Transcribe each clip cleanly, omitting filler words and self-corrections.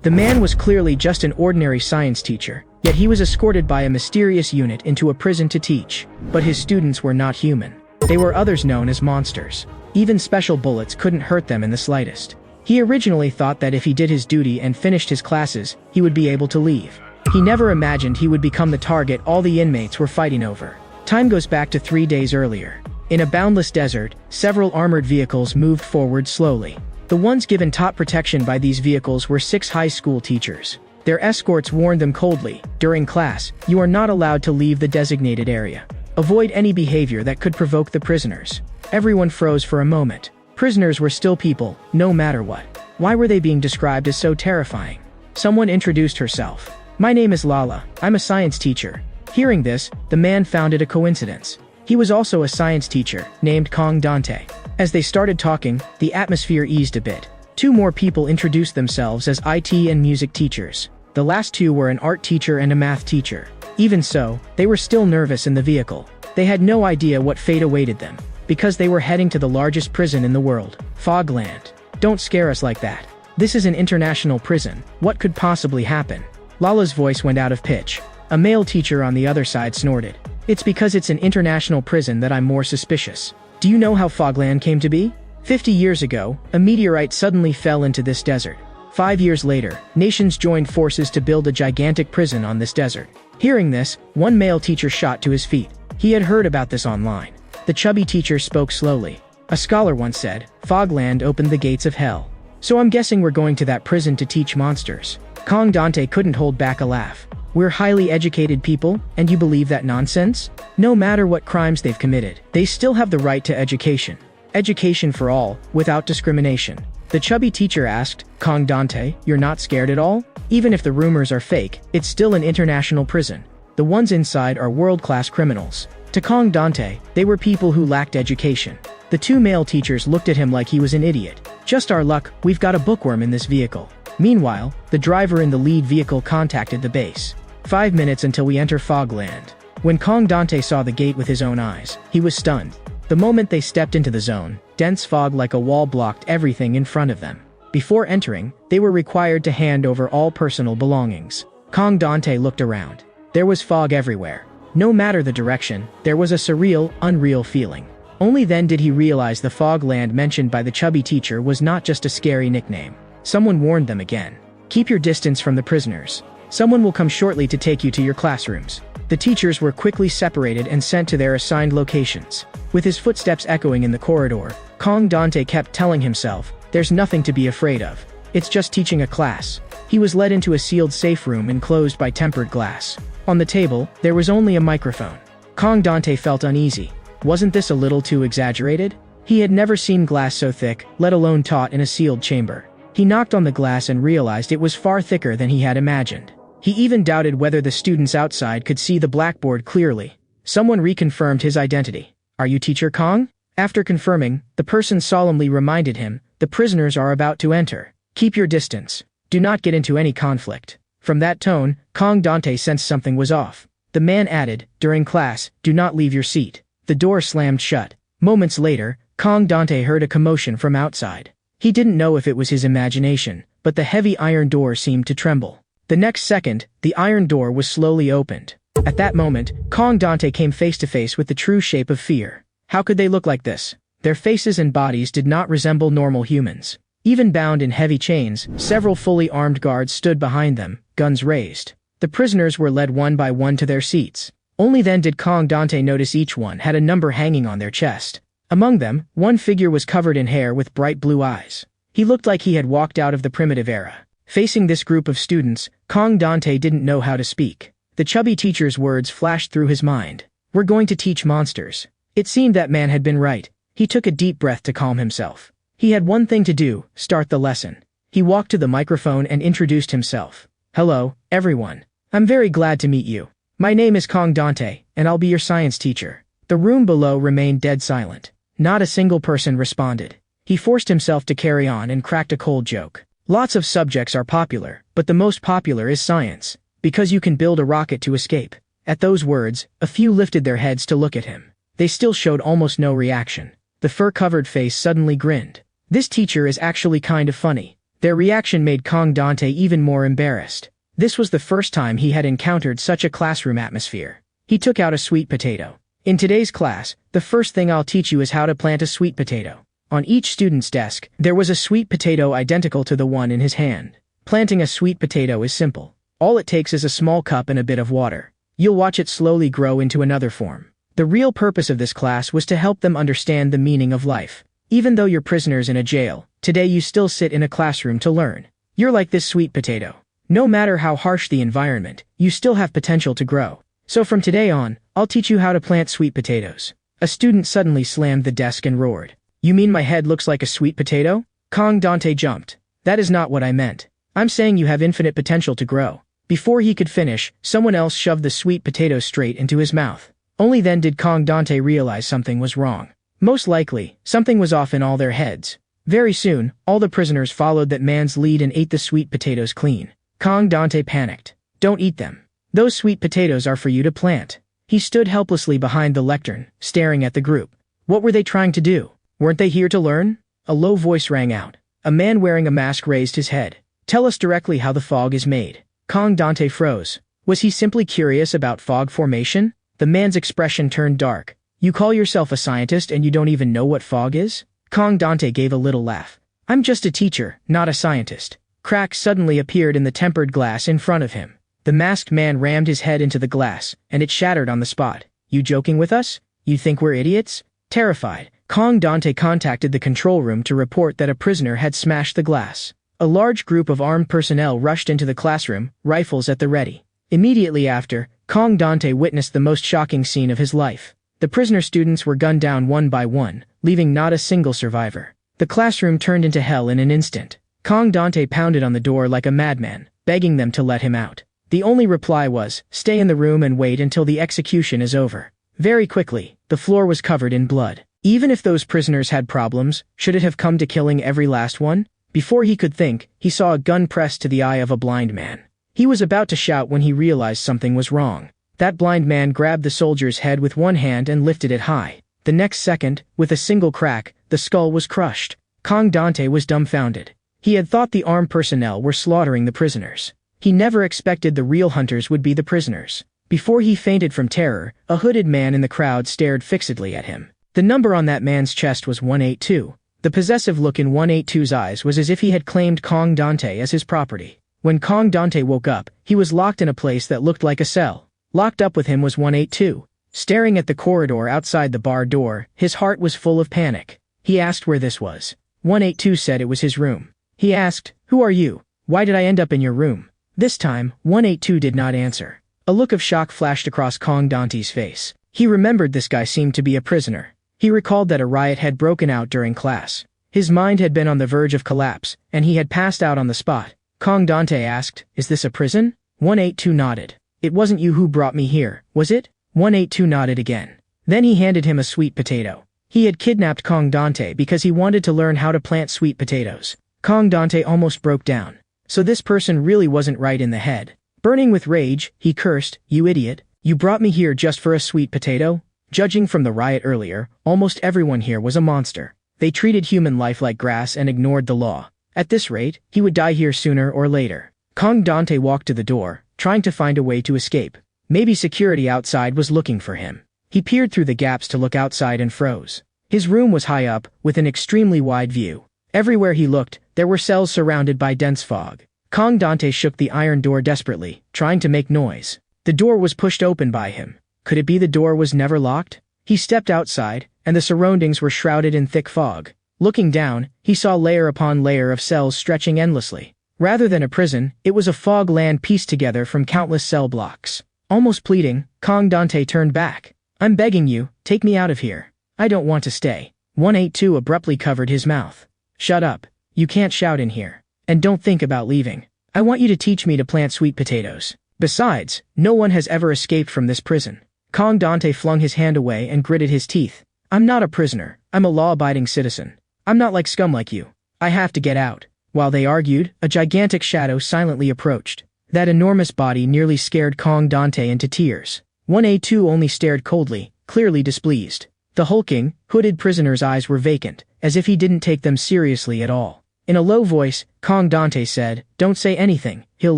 The man was clearly just an ordinary science teacher, yet he was escorted by a mysterious unit into a prison to teach. But his students were not human. They were others known as monsters. Even special bullets couldn't hurt them in the slightest. He originally thought that if he did his duty and finished his classes, he would be able to leave. He never imagined he would become the target all the inmates were fighting over. Time goes back to 3 days earlier. In a boundless desert, several armored vehicles moved forward slowly. The ones given top protection by these vehicles were 6 high school teachers. Their escorts warned them coldly, "During class, you are not allowed to leave the designated area. Avoid any behavior that could provoke the prisoners." Everyone froze for a moment. Prisoners were still people, no matter what. Why were they being described as so terrifying? Someone introduced herself. "My name is Lala. I'm a science teacher." Hearing this, the man found it a coincidence. He was also a science teacher, named Kong Dante. As they started talking, the atmosphere eased a bit. 2 more people introduced themselves as IT and music teachers. The last 2 were an art teacher and a math teacher. Even so, they were still nervous in the vehicle. They had no idea what fate awaited them, because they were heading to the largest prison in the world, Fogland. "Don't scare us like that. This is an international prison. What could possibly happen?" Lala's voice went out of pitch. A male teacher on the other side snorted. "It's because it's an international prison that I'm more suspicious. Do you know how Fogland came to be? 50 years ago, a meteorite suddenly fell into this desert. 5 years later, nations joined forces to build a gigantic prison on this desert." Hearing this, one male teacher shot to his feet. He had heard about this online. The chubby teacher spoke slowly. "A scholar once said, Fogland opened the gates of hell. So I'm guessing we're going to that prison to teach monsters." Kong Dante couldn't hold back a laugh. "We're highly educated people, and you believe that nonsense? No matter what crimes they've committed, they still have the right to education. Education for all, without discrimination." The chubby teacher asked, "Kong Dante, you're not scared at all? Even if the rumors are fake, it's still an international prison. The ones inside are world-class criminals." To Kong Dante, they were people who lacked education. The 2 male teachers looked at him like he was an idiot. "Just our luck, we've got a bookworm in this vehicle." Meanwhile, the driver in the lead vehicle contacted the base. 5 minutes until we enter Fogland." When Kong Dante saw the gate with his own eyes, he was stunned. The moment they stepped into the zone, dense fog like a wall blocked everything in front of them. Before entering, they were required to hand over all personal belongings. Kong Dante looked around. There was fog everywhere. No matter the direction, there was a surreal, unreal feeling. Only then did he realize the Fogland mentioned by the chubby teacher was not just a scary nickname. Someone warned them again. "Keep your distance from the prisoners. Someone will come shortly to take you to your classrooms." The teachers were quickly separated and sent to their assigned locations. With his footsteps echoing in the corridor, Kong Dante kept telling himself, "There's nothing to be afraid of. It's just teaching a class." He was led into a sealed safe room enclosed by tempered glass. On the table, there was only a microphone. Kong Dante felt uneasy. Wasn't this a little too exaggerated? He had never seen glass so thick, let alone taught in a sealed chamber. He knocked on the glass and realized it was far thicker than he had imagined. He even doubted whether the students outside could see the blackboard clearly. Someone reconfirmed his identity. "Are you Teacher Kong?" After confirming, the person solemnly reminded him, "The prisoners are about to enter. Keep your distance. Do not get into any conflict." From that tone, Kong Dante sensed something was off. The man added, "During class, do not leave your seat." The door slammed shut. Moments later, Kong Dante heard a commotion from outside. He didn't know if it was his imagination, but the heavy iron door seemed to tremble. The next second, the iron door was slowly opened. At that moment, Kong Dante came face to face with the true shape of fear. How could they look like this? Their faces and bodies did not resemble normal humans. Even bound in heavy chains, several fully armed guards stood behind them, guns raised. The prisoners were led one by one to their seats. Only then did Kong Dante notice each one had a number hanging on their chest. Among them, one figure was covered in hair with bright blue eyes. He looked like he had walked out of the primitive era. Facing this group of students, Kong Dante didn't know how to speak. The chubby teacher's words flashed through his mind. "We're going to teach monsters." It seemed that man had been right. He took a deep breath to calm himself. He had one thing to do, start the lesson. He walked to the microphone and introduced himself. "Hello, everyone. I'm very glad to meet you. My name is Kong Dante, and I'll be your science teacher." The room below remained dead silent. Not a single person responded. He forced himself to carry on and cracked a cold joke. "Lots of subjects are popular, but the most popular is science, because you can build a rocket to escape." At those words, a few lifted their heads to look at him. They still showed almost no reaction. The fur-covered face suddenly grinned. "This teacher is actually kind of funny. Their reaction made Kong Dante even more embarrassed. This was the first time he had encountered such a classroom atmosphere. He took out a sweet potato. In today's class, the first thing I'll teach you is how to plant a sweet potato. On each student's desk, there was a sweet potato identical to the one in his hand. Planting a sweet potato is simple. All it takes is a small cup and a bit of water. You'll watch it slowly grow into another form. The real purpose of this class was to help them understand the meaning of life. Even though you're prisoners in a jail, today you still sit in a classroom to learn. You're like this sweet potato. No matter how harsh the environment, you still have potential to grow. So from today on, I'll teach you how to plant sweet potatoes. A student suddenly slammed the desk and roared. You mean my head looks like a sweet potato? Kong Dante jumped. That is not what I meant. I'm saying you have infinite potential to grow. Before he could finish, someone else shoved the sweet potato straight into his mouth. Only then did Kong Dante realize something was wrong. Most likely, something was off in all their heads. Very soon, all the prisoners followed that man's lead and ate the sweet potatoes clean. Kong Dante panicked. Don't eat them. Those sweet potatoes are for you to plant. He stood helplessly behind the lectern, staring at the group. What were they trying to do? Weren't they here to learn? A low voice rang out. A man wearing a mask raised his head. Tell us directly how the fog is made. Kong Dante froze. Was he simply curious about fog formation? The man's expression turned dark. You call yourself a scientist and you don't even know what fog is? Kong Dante gave a little laugh. I'm just a teacher, not a scientist. Cracks suddenly appeared in the tempered glass in front of him. The masked man rammed his head into the glass, and it shattered on the spot. You joking with us? You think we're idiots? Terrified, Kong Dante contacted the control room to report that a prisoner had smashed the glass. A large group of armed personnel rushed into the classroom, rifles at the ready. Immediately after, Kong Dante witnessed the most shocking scene of his life. The prisoner students were gunned down one by one, leaving not a single survivor. The classroom turned into hell in an instant. Kong Dante pounded on the door like a madman, begging them to let him out. The only reply was, stay in the room and wait until the execution is over. Very quickly, the floor was covered in blood. Even if those prisoners had problems, should it have come to killing every last one? Before he could think, he saw a gun pressed to the eye of a blind man. He was about to shout when he realized something was wrong. That blind man grabbed the soldier's head with one hand and lifted it high. The next second, with a single crack, the skull was crushed. Kong Dante was dumbfounded. He had thought the armed personnel were slaughtering the prisoners. He never expected the real hunters would be the prisoners. Before he fainted from terror, a hooded man in the crowd stared fixedly at him. The number on that man's chest was 182. The possessive look in 182's eyes was as if he had claimed Kong Dante as his property. When Kong Dante woke up, he was locked in a place that looked like a cell. Locked up with him was 182. Staring at the corridor outside the bar door, his heart was full of panic. He asked where this was. 182 said it was his room. He asked, "Who are you? Why did I end up in your room?" This time, 182 did not answer. A look of shock flashed across Kong Dante's face. He remembered this guy seemed to be a prisoner. He recalled that a riot had broken out during class. His mind had been on the verge of collapse, and he had passed out on the spot. Kong Dante asked, "Is this a prison?" 182 nodded. "It wasn't you who brought me here, was it?" 182 nodded again. Then he handed him a sweet potato. He had kidnapped Kong Dante because he wanted to learn how to plant sweet potatoes. Kong Dante almost broke down. So this person really wasn't right in the head. Burning with rage, he cursed, "You idiot. You brought me here just for a sweet potato?" Judging from the riot earlier, almost everyone here was a monster. They treated human life like grass and ignored the law. At this rate, he would die here sooner or later. Kong Dante walked to the door, trying to find a way to escape. Maybe security outside was looking for him. He peered through the gaps to look outside and froze. His room was high up, with an extremely wide view. Everywhere he looked, there were cells surrounded by dense fog. Kong Dante shook the iron door desperately, trying to make noise. The door was pushed open by him. Could it be the door was never locked? He stepped outside, and the surroundings were shrouded in thick fog. Looking down, he saw layer upon layer of cells stretching endlessly. Rather than a prison, it was a fog land pieced together from countless cell blocks. Almost pleading, Kong Dante turned back. "I'm begging you, take me out of here. I don't want to stay." 182 abruptly covered his mouth. "Shut up. You can't shout in here. And don't think about leaving. I want you to teach me to plant sweet potatoes. Besides, no one has ever escaped from this prison." Kong Dante flung his hand away and gritted his teeth. "I'm not a prisoner. I'm a law-abiding citizen. I'm not like scum like you. I have to get out." While they argued, a gigantic shadow silently approached. That enormous body nearly scared Kong Dante into tears. 182 only stared coldly, clearly displeased. The hulking, hooded prisoner's eyes were vacant, as if he didn't take them seriously at all. In a low voice, Kong Dante said, "Don't say anything, he'll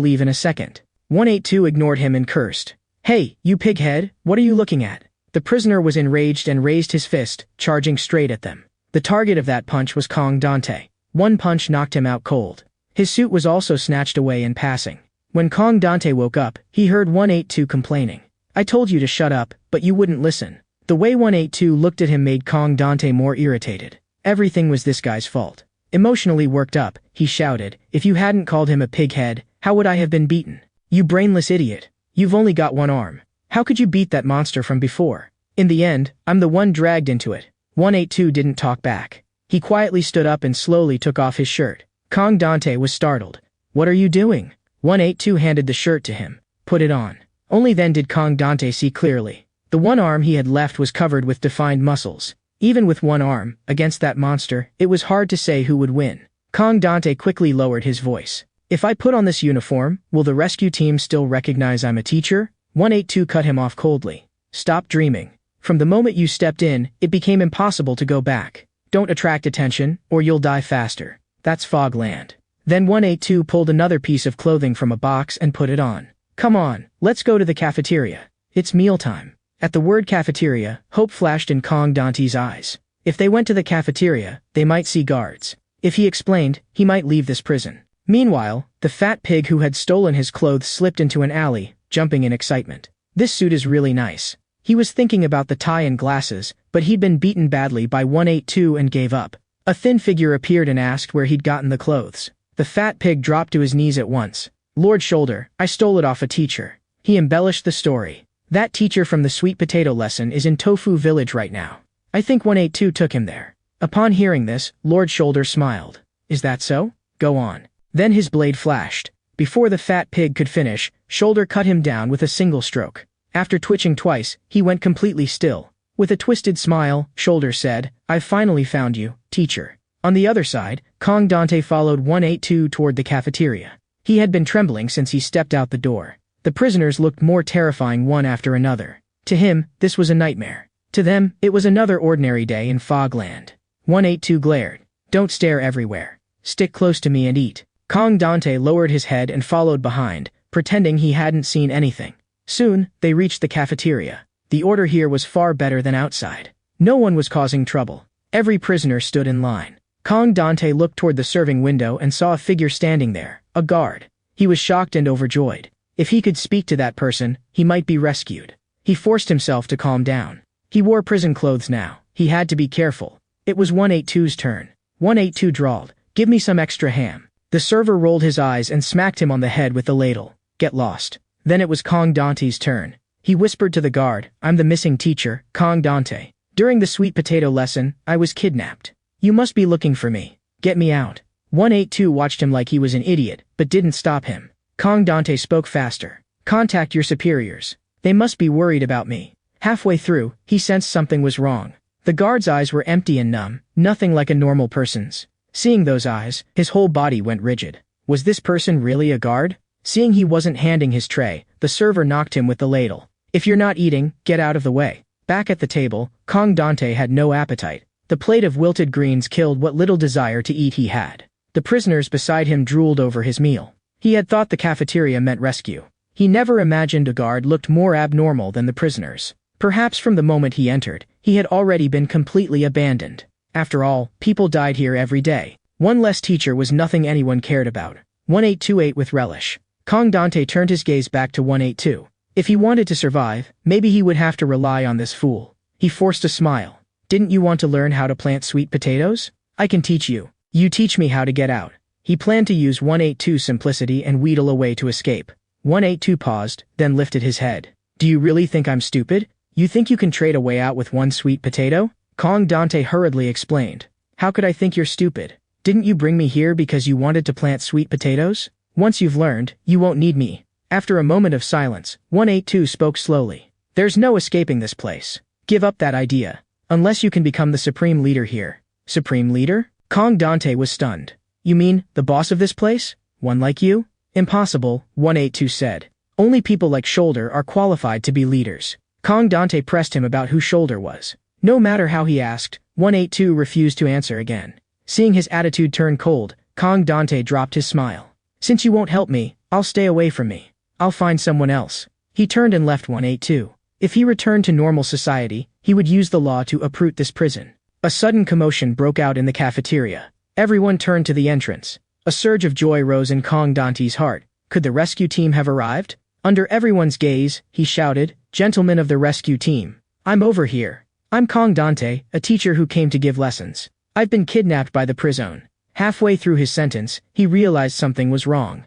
leave in a second." 182 ignored him and cursed. "Hey, you pighead, what are you looking at?" The prisoner was enraged and raised his fist, charging straight at them. The target of that punch was Kong Dante. One punch knocked him out cold. His suit was also snatched away in passing. When Kong Dante woke up, he heard 182 complaining. "I told you to shut up, but you wouldn't listen." The way 182 looked at him made Kong Dante more irritated. Everything was this guy's fault. Emotionally worked up, he shouted, "If you hadn't called him a pighead, how would I have been beaten? You brainless idiot. You've only got one arm. How could you beat that monster from before? In the end, I'm the one dragged into it." 182 didn't talk back. He quietly stood up and slowly took off his shirt. Kong Dante was startled. "What are you doing?" 182 handed the shirt to him. "Put it on." Only then did Kong Dante see clearly. The one arm he had left was covered with defined muscles. Even with one arm, against that monster, it was hard to say who would win. Kong Dante quickly lowered his voice. "If I put on this uniform, will the rescue team still recognize I'm a teacher?" 182 cut him off coldly. "Stop dreaming. From the moment you stepped in, it became impossible to go back. Don't attract attention, or you'll die faster. That's Fogland." Then 182 pulled another piece of clothing from a box and put it on. "Come on, let's go to the cafeteria. It's mealtime." At the word cafeteria, hope flashed in Kong Dante's eyes. If they went to the cafeteria, they might see guards. If he explained, he might leave this prison. Meanwhile, the fat pig who had stolen his clothes slipped into an alley, jumping in excitement. "This suit is really nice." He was thinking about the tie and glasses, but he'd been beaten badly by 182 and gave up. A thin figure appeared and asked where he'd gotten the clothes. The fat pig dropped to his knees at once. "Lord Shoulder, I stole it off a teacher." He embellished the story. "That teacher from the sweet potato lesson is in Tofu Village right now. I think 182 took him there." Upon hearing this, Lord Shoulder smiled. "Is that so? Go on." Then his blade flashed. Before the fat pig could finish, Shoulder cut him down with a single stroke. After twitching twice, he went completely still. With a twisted smile, Shoulder said, "I've finally found you, teacher." On the other side, Kong Dante followed 182 toward the cafeteria. He had been trembling since he stepped out the door. The prisoners looked more terrifying one after another. To him, this was a nightmare. To them, it was another ordinary day in Fogland. 182 glared. "Don't stare everywhere. Stick close to me and eat." Kong Dante lowered his head and followed behind, pretending he hadn't seen anything. Soon, they reached the cafeteria. The order here was far better than outside. No one was causing trouble. Every prisoner stood in line. Kong Dante looked toward the serving window and saw a figure standing there, a guard. He was shocked and overjoyed. If he could speak to that person, he might be rescued. He forced himself to calm down. He wore prison clothes now. He had to be careful. It was 182's turn. 182 drawled, "Give me some extra ham." The server rolled his eyes and smacked him on the head with the ladle. "Get lost." Then it was Kong Dante's turn. He whispered to the guard, "I'm the missing teacher, Kong Dante. During the sweet potato lesson, I was kidnapped. You must be looking for me. Get me out." 182 watched him like he was an idiot, but didn't stop him. Kong Dante spoke faster. "Contact your superiors. They must be worried about me." Halfway through, he sensed something was wrong. The guard's eyes were empty and numb, nothing like a normal person's. Seeing those eyes, his whole body went rigid. Was this person really a guard? Seeing he wasn't handing his tray, the server knocked him with the ladle. "If you're not eating, get out of the way." Back at the table, Kong Dante had no appetite. The plate of wilted greens killed what little desire to eat he had. The prisoners beside him drooled over his meal. He had thought the cafeteria meant rescue. He never imagined a guard looked more abnormal than the prisoners. Perhaps from the moment he entered, he had already been completely abandoned. After all, people died here every day. One less teacher was nothing anyone cared about. 182 ate with relish. Kong Dante turned his gaze back to 182. If he wanted to survive, maybe he would have to rely on this fool. He forced a smile. "Didn't you want to learn how to plant sweet potatoes? I can teach you. You teach me how to get out." He planned to use 182's simplicity and wheedle a way to escape. 182 paused, then lifted his head. "Do you really think I'm stupid? You think you can trade a way out with one sweet potato?" Kong Dante hurriedly explained. "How could I think you're stupid? Didn't you bring me here because you wanted to plant sweet potatoes? Once you've learned, you won't need me." After a moment of silence, 182 spoke slowly. "There's no escaping this place. Give up that idea. Unless you can become the supreme leader here." "Supreme leader?" Kong Dante was stunned. "You mean, the boss of this place? One like you?" "Impossible," 182 said. "Only people like Shoulder are qualified to be leaders." Kong Dante pressed him about who Shoulder was. No matter how he asked, 182 refused to answer again. Seeing his attitude turn cold, Kong Dante dropped his smile. Since you won't help me, I'll stay away from me. I'll find someone else. He turned and left 182. If he returned to normal society, he would use the law to uproot this prison. A sudden commotion broke out in the cafeteria. Everyone turned to the entrance. A surge of joy rose in Kong Dante's heart. Could the rescue team have arrived? Under everyone's gaze, he shouted, "Gentlemen of the rescue team, I'm over here. I'm Kong Dante, a teacher who came to give lessons. I've been kidnapped by the prison." Halfway through his sentence, he realized something was wrong.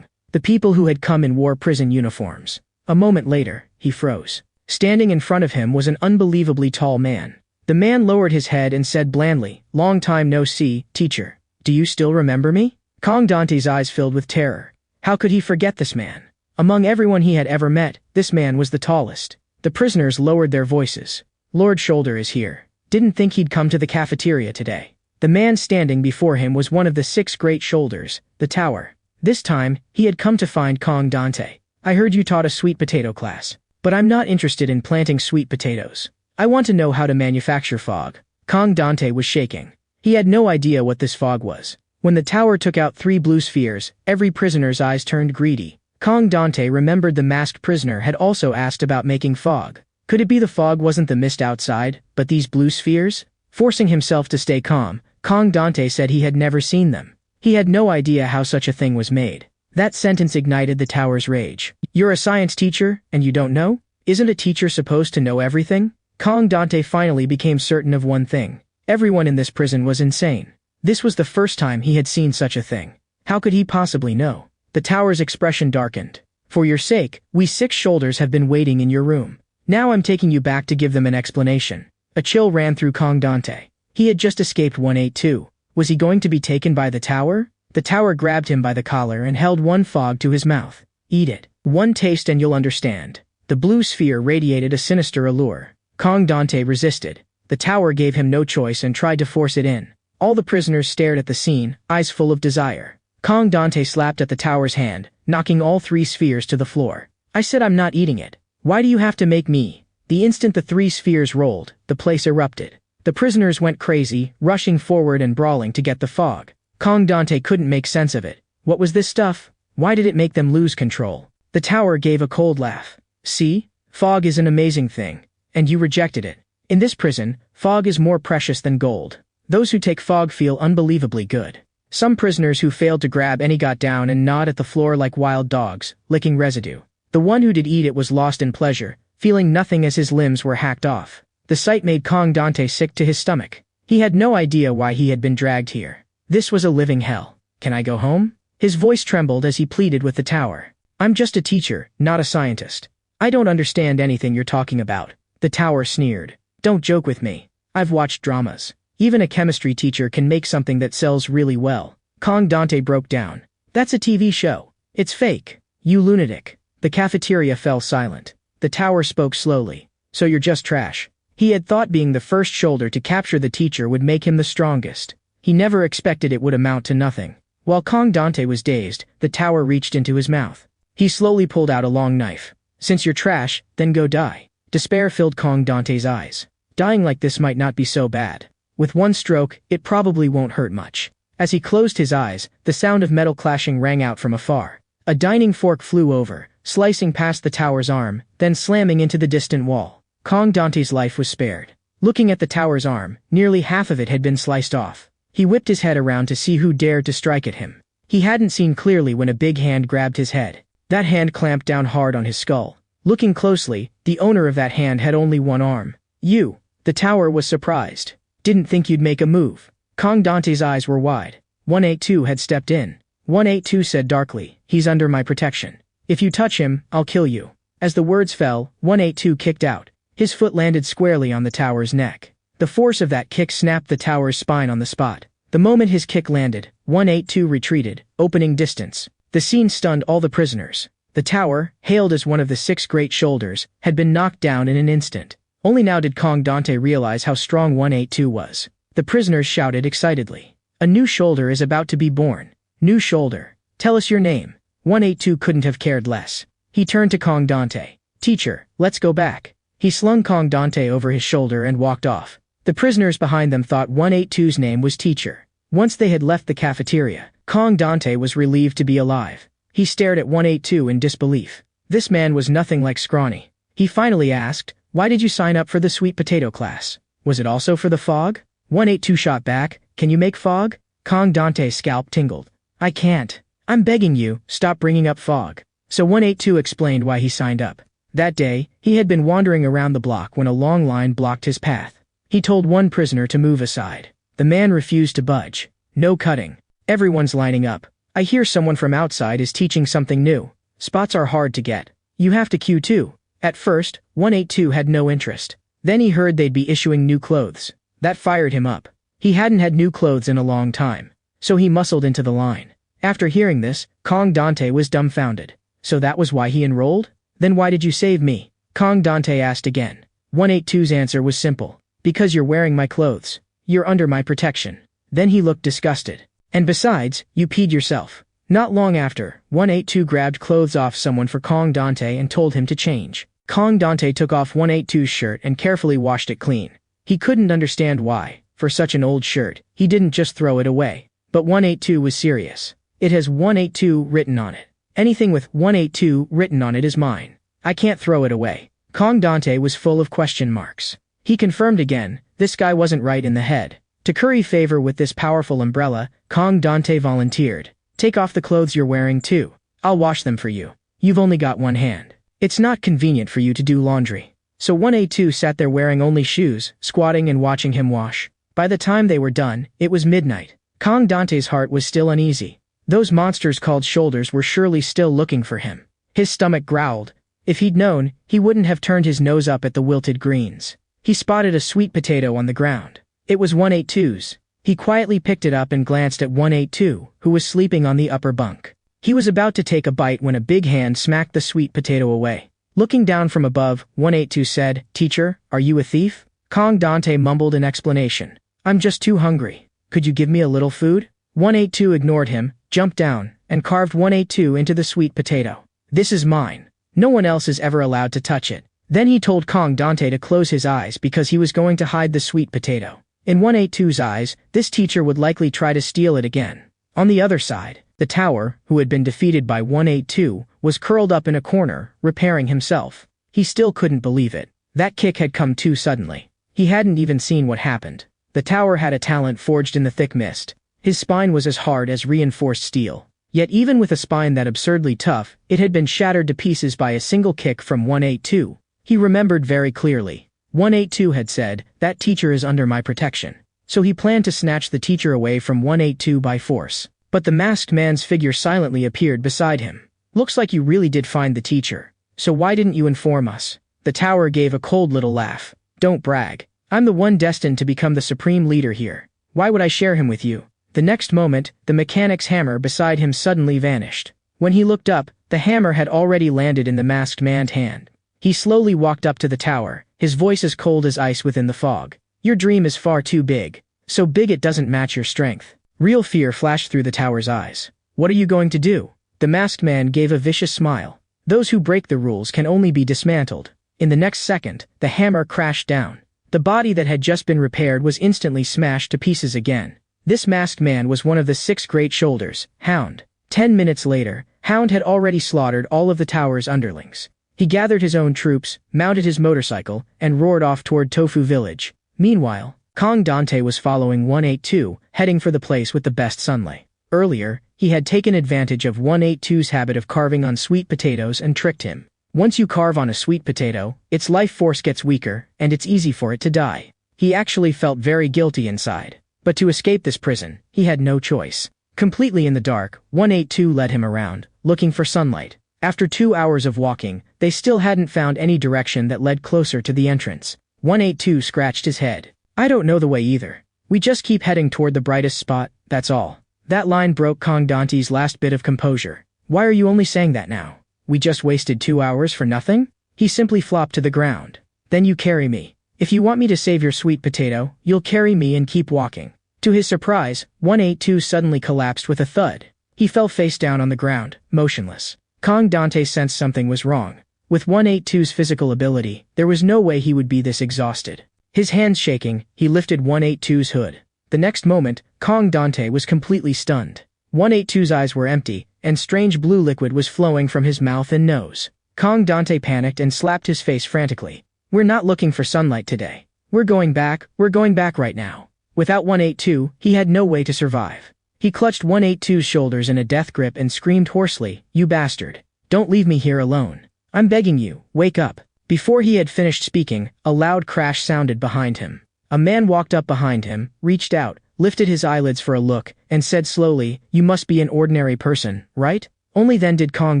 The people who had come in wore prison uniforms. A moment later, he froze. Standing in front of him was an unbelievably tall man. The man lowered his head and said blandly, "Long time no see, teacher. Do you still remember me?" Kong Dante's eyes filled with terror. How could he forget this man? Among everyone he had ever met, this man was the tallest. The prisoners lowered their voices. "Lord Shoulder is here. Didn't think he'd come to the cafeteria today." The man standing before him was one of the 6 great shoulders, the tower. This time, he had come to find Kong Dante. "I heard you taught a sweet potato class. But I'm not interested in planting sweet potatoes. I want to know how to manufacture fog." Kong Dante was shaking. He had no idea what this fog was. When the tower took out 3 blue spheres, every prisoner's eyes turned greedy. Kong Dante remembered the masked prisoner had also asked about making fog. Could it be the fog wasn't the mist outside, but these blue spheres? Forcing himself to stay calm, Kong Dante said he had never seen them. He had no idea how such a thing was made. That sentence ignited the tower's rage. "You're a science teacher, and you don't know? Isn't a teacher supposed to know everything?" Kong Dante finally became certain of one thing. Everyone in this prison was insane. This was the first time he had seen such a thing. How could he possibly know? The tower's expression darkened. "For your sake, we 6 shoulders have been waiting in your room. Now I'm taking you back to give them an explanation." A chill ran through Kong Dante. He had just escaped 182. Was he going to be taken by the tower? The tower grabbed him by the collar and held one fog to his mouth. "Eat it. One taste and you'll understand." The blue sphere radiated a sinister allure. Kong Dante resisted. The tower gave him no choice and tried to force it in. All the prisoners stared at the scene, eyes full of desire. Kong Dante slapped at the tower's hand, knocking all 3 spheres to the floor. "I said I'm not eating it. Why do you have to make me?" The instant the 3 spheres rolled, the place erupted. The prisoners went crazy, rushing forward and brawling to get the fog. Kong Dante couldn't make sense of it. What was this stuff? Why did it make them lose control? The tower gave a cold laugh. "See? Fog is an amazing thing. And you rejected it. In this prison, fog is more precious than gold. Those who take fog feel unbelievably good." Some prisoners who failed to grab any got down and gnawed at the floor like wild dogs, licking residue. The one who did eat it was lost in pleasure, feeling nothing as his limbs were hacked off. The sight made Kong Dante sick to his stomach. He had no idea why he had been dragged here. This was a living hell. "Can I go home?" His voice trembled as he pleaded with the tower. "I'm just a teacher, not a scientist. I don't understand anything you're talking about." The tower sneered. "Don't joke with me. I've watched dramas. Even a chemistry teacher can make something that sells really well." Kong Dante broke down. "That's a TV show. It's fake. You lunatic." The cafeteria fell silent. The tower spoke slowly. "So you're just trash." He had thought being the first shoulder to capture the teacher would make him the strongest. He never expected it would amount to nothing. While Kong Dante was dazed, the tower reached into his mouth. He slowly pulled out a long knife. "Since you're trash, then go die." Despair filled Kong Dante's eyes. Dying like this might not be so bad. With one stroke, it probably won't hurt much. As he closed his eyes, the sound of metal clashing rang out from afar. A dining fork flew over, slicing past the tower's arm, then slamming into the distant wall. Kong Dante's life was spared. Looking at the tower's arm, nearly half of it had been sliced off. He whipped his head around to see who dared to strike at him. He hadn't seen clearly when a big hand grabbed his head. That hand clamped down hard on his skull. Looking closely, the owner of that hand had only one arm. "You." The tower was surprised. "Didn't think you'd make a move." Kong Dante's eyes were wide. 182 had stepped in. 182 said darkly, "He's under my protection. If you touch him, I'll kill you." As the words fell, 182 kicked out. His foot landed squarely on the tower's neck. The force of that kick snapped the tower's spine on the spot. The moment his kick landed, 182 retreated, opening distance. The scene stunned all the prisoners. The tower, hailed as one of the 6 great shoulders, had been knocked down in an instant. Only now did Kong Dante realize how strong 182 was. The prisoners shouted excitedly. "A new shoulder is about to be born. New shoulder. Tell us your name." 182 couldn't have cared less. He turned to Kong Dante. "Teacher, let's go back." He slung Kong Dante over his shoulder and walked off. The prisoners behind them thought 182's name was Teacher. Once they had left the cafeteria, Kong Dante was relieved to be alive. He stared at 182 in disbelief. This man was nothing like scrawny. He finally asked, "Why did you sign up for the sweet potato class? Was it also for the fog?" 182 shot back, "Can you make fog?" Kong Dante's scalp tingled. "I can't. I'm begging you, stop bringing up fog." So 182 explained why he signed up. That day, he had been wandering around the block when a long line blocked his path. He told one prisoner to move aside. The man refused to budge. "No cutting. Everyone's lining up. I hear someone from outside is teaching something new. Spots are hard to get. You have to queue too." At first, 182 had no interest. Then he heard they'd be issuing new clothes. That fired him up. He hadn't had new clothes in a long time. So he muscled into the line. After hearing this, Kong Dante was dumbfounded. "So that was why he enrolled? Then why did you save me?" Kong Dante asked again. 182's answer was simple. "Because you're wearing my clothes. You're under my protection." Then he looked disgusted. "And besides, you peed yourself." Not long after, 182 grabbed clothes off someone for Kong Dante and told him to change. Kong Dante took off 182's shirt and carefully washed it clean. He couldn't understand why, for such an old shirt, he didn't just throw it away. But 182 was serious. "It has 182 written on it. Anything with 182 written on it is mine. I can't throw it away." Kong Dante was full of question marks. He confirmed again, this guy wasn't right in the head. To curry favor with this powerful umbrella, Kong Dante volunteered. "Take off the clothes you're wearing too. I'll wash them for you. You've only got one hand. It's not convenient for you to do laundry." So 182 sat there wearing only shoes, squatting and watching him wash. By the time they were done, it was midnight. Kong Dante's heart was still uneasy. Those monsters called shoulders were surely still looking for him. His stomach growled. If he'd known, he wouldn't have turned his nose up at the wilted greens. He spotted a sweet potato on the ground. It was 182's. He quietly picked it up and glanced at 182, who was sleeping on the upper bunk. He was about to take a bite when a big hand smacked the sweet potato away. Looking down from above, 182 said, "Teacher, are you a thief?" Kong Dante mumbled an explanation. "I'm just too hungry. Could you give me a little food?" 182 ignored him, jumped down, and carved 182 into the sweet potato. "This is mine. No one else is ever allowed to touch it." Then he told Kong Dante to close his eyes because he was going to hide the sweet potato. In 182's eyes, this teacher would likely try to steal it again. On the other side, the tower, who had been defeated by 182, was curled up in a corner, repairing himself. He still couldn't believe it. That kick had come too suddenly. He hadn't even seen what happened. The tower had a talent forged in the thick mist. His spine was as hard as reinforced steel. Yet even with a spine that absurdly tough, it had been shattered to pieces by a single kick from 182. He remembered very clearly. 182 had said, "That teacher is under my protection." So he planned to snatch the teacher away from 182 by force. But the masked man's figure silently appeared beside him. "Looks like you really did find the teacher. So why didn't you inform us?" The tower gave a cold little laugh. "Don't brag. I'm the one destined to become the supreme leader here. Why would I share him with you?" The next moment, the mechanic's hammer beside him suddenly vanished. When he looked up, the hammer had already landed in the masked man's hand. He slowly walked up to the tower, his voice as cold as ice within the fog. "Your dream is far too big. So big it doesn't match your strength." Real fear flashed through the tower's eyes. "What are you going to do?" The masked man gave a vicious smile. "Those who break the rules can only be dismantled." In the next second, the hammer crashed down. The body that had just been repaired was instantly smashed to pieces again. This masked man was one of the 6 great shoulders, Hound. 10 minutes later, Hound had already slaughtered all of the tower's underlings. He gathered his own troops, mounted his motorcycle, and roared off toward Tofu Village. Meanwhile, Kong Dante was following 182, heading for the place with the best sunlight. Earlier, he had taken advantage of 182's habit of carving on sweet potatoes and tricked him. Once you carve on a sweet potato, its life force gets weaker, and it's easy for it to die. He actually felt very guilty inside. But to escape this prison, he had no choice. Completely in the dark, 182 led him around, looking for sunlight. After 2 hours of walking, they still hadn't found any direction that led closer to the entrance. 182 scratched his head. "I don't know the way either. We just keep heading toward the brightest spot, that's all." That line broke Kong Dante's last bit of composure. "Why are you only saying that now? We just wasted 2 hours for nothing?" He simply flopped to the ground. "Then you carry me. If you want me to save your sweet potato, you'll carry me and keep walking." To his surprise, 182 suddenly collapsed with a thud. He fell face down on the ground, motionless. Kong Dante sensed something was wrong. With 182's physical ability, there was no way he would be this exhausted. His hands shaking, he lifted 182's hood. The next moment, Kong Dante was completely stunned. 182's eyes were empty, and strange blue liquid was flowing from his mouth and nose. Kong Dante panicked and slapped his face frantically. "We're not looking for sunlight today. We're going back right now." Without 182, he had no way to survive. He clutched 182's shoulders in a death grip and screamed hoarsely, "You bastard. Don't leave me here alone. I'm begging you, wake up." Before he had finished speaking, a loud crash sounded behind him. A man walked up behind him, reached out, lifted his eyelids for a look, and said slowly, "You must be an ordinary person, right?" Only then did Kong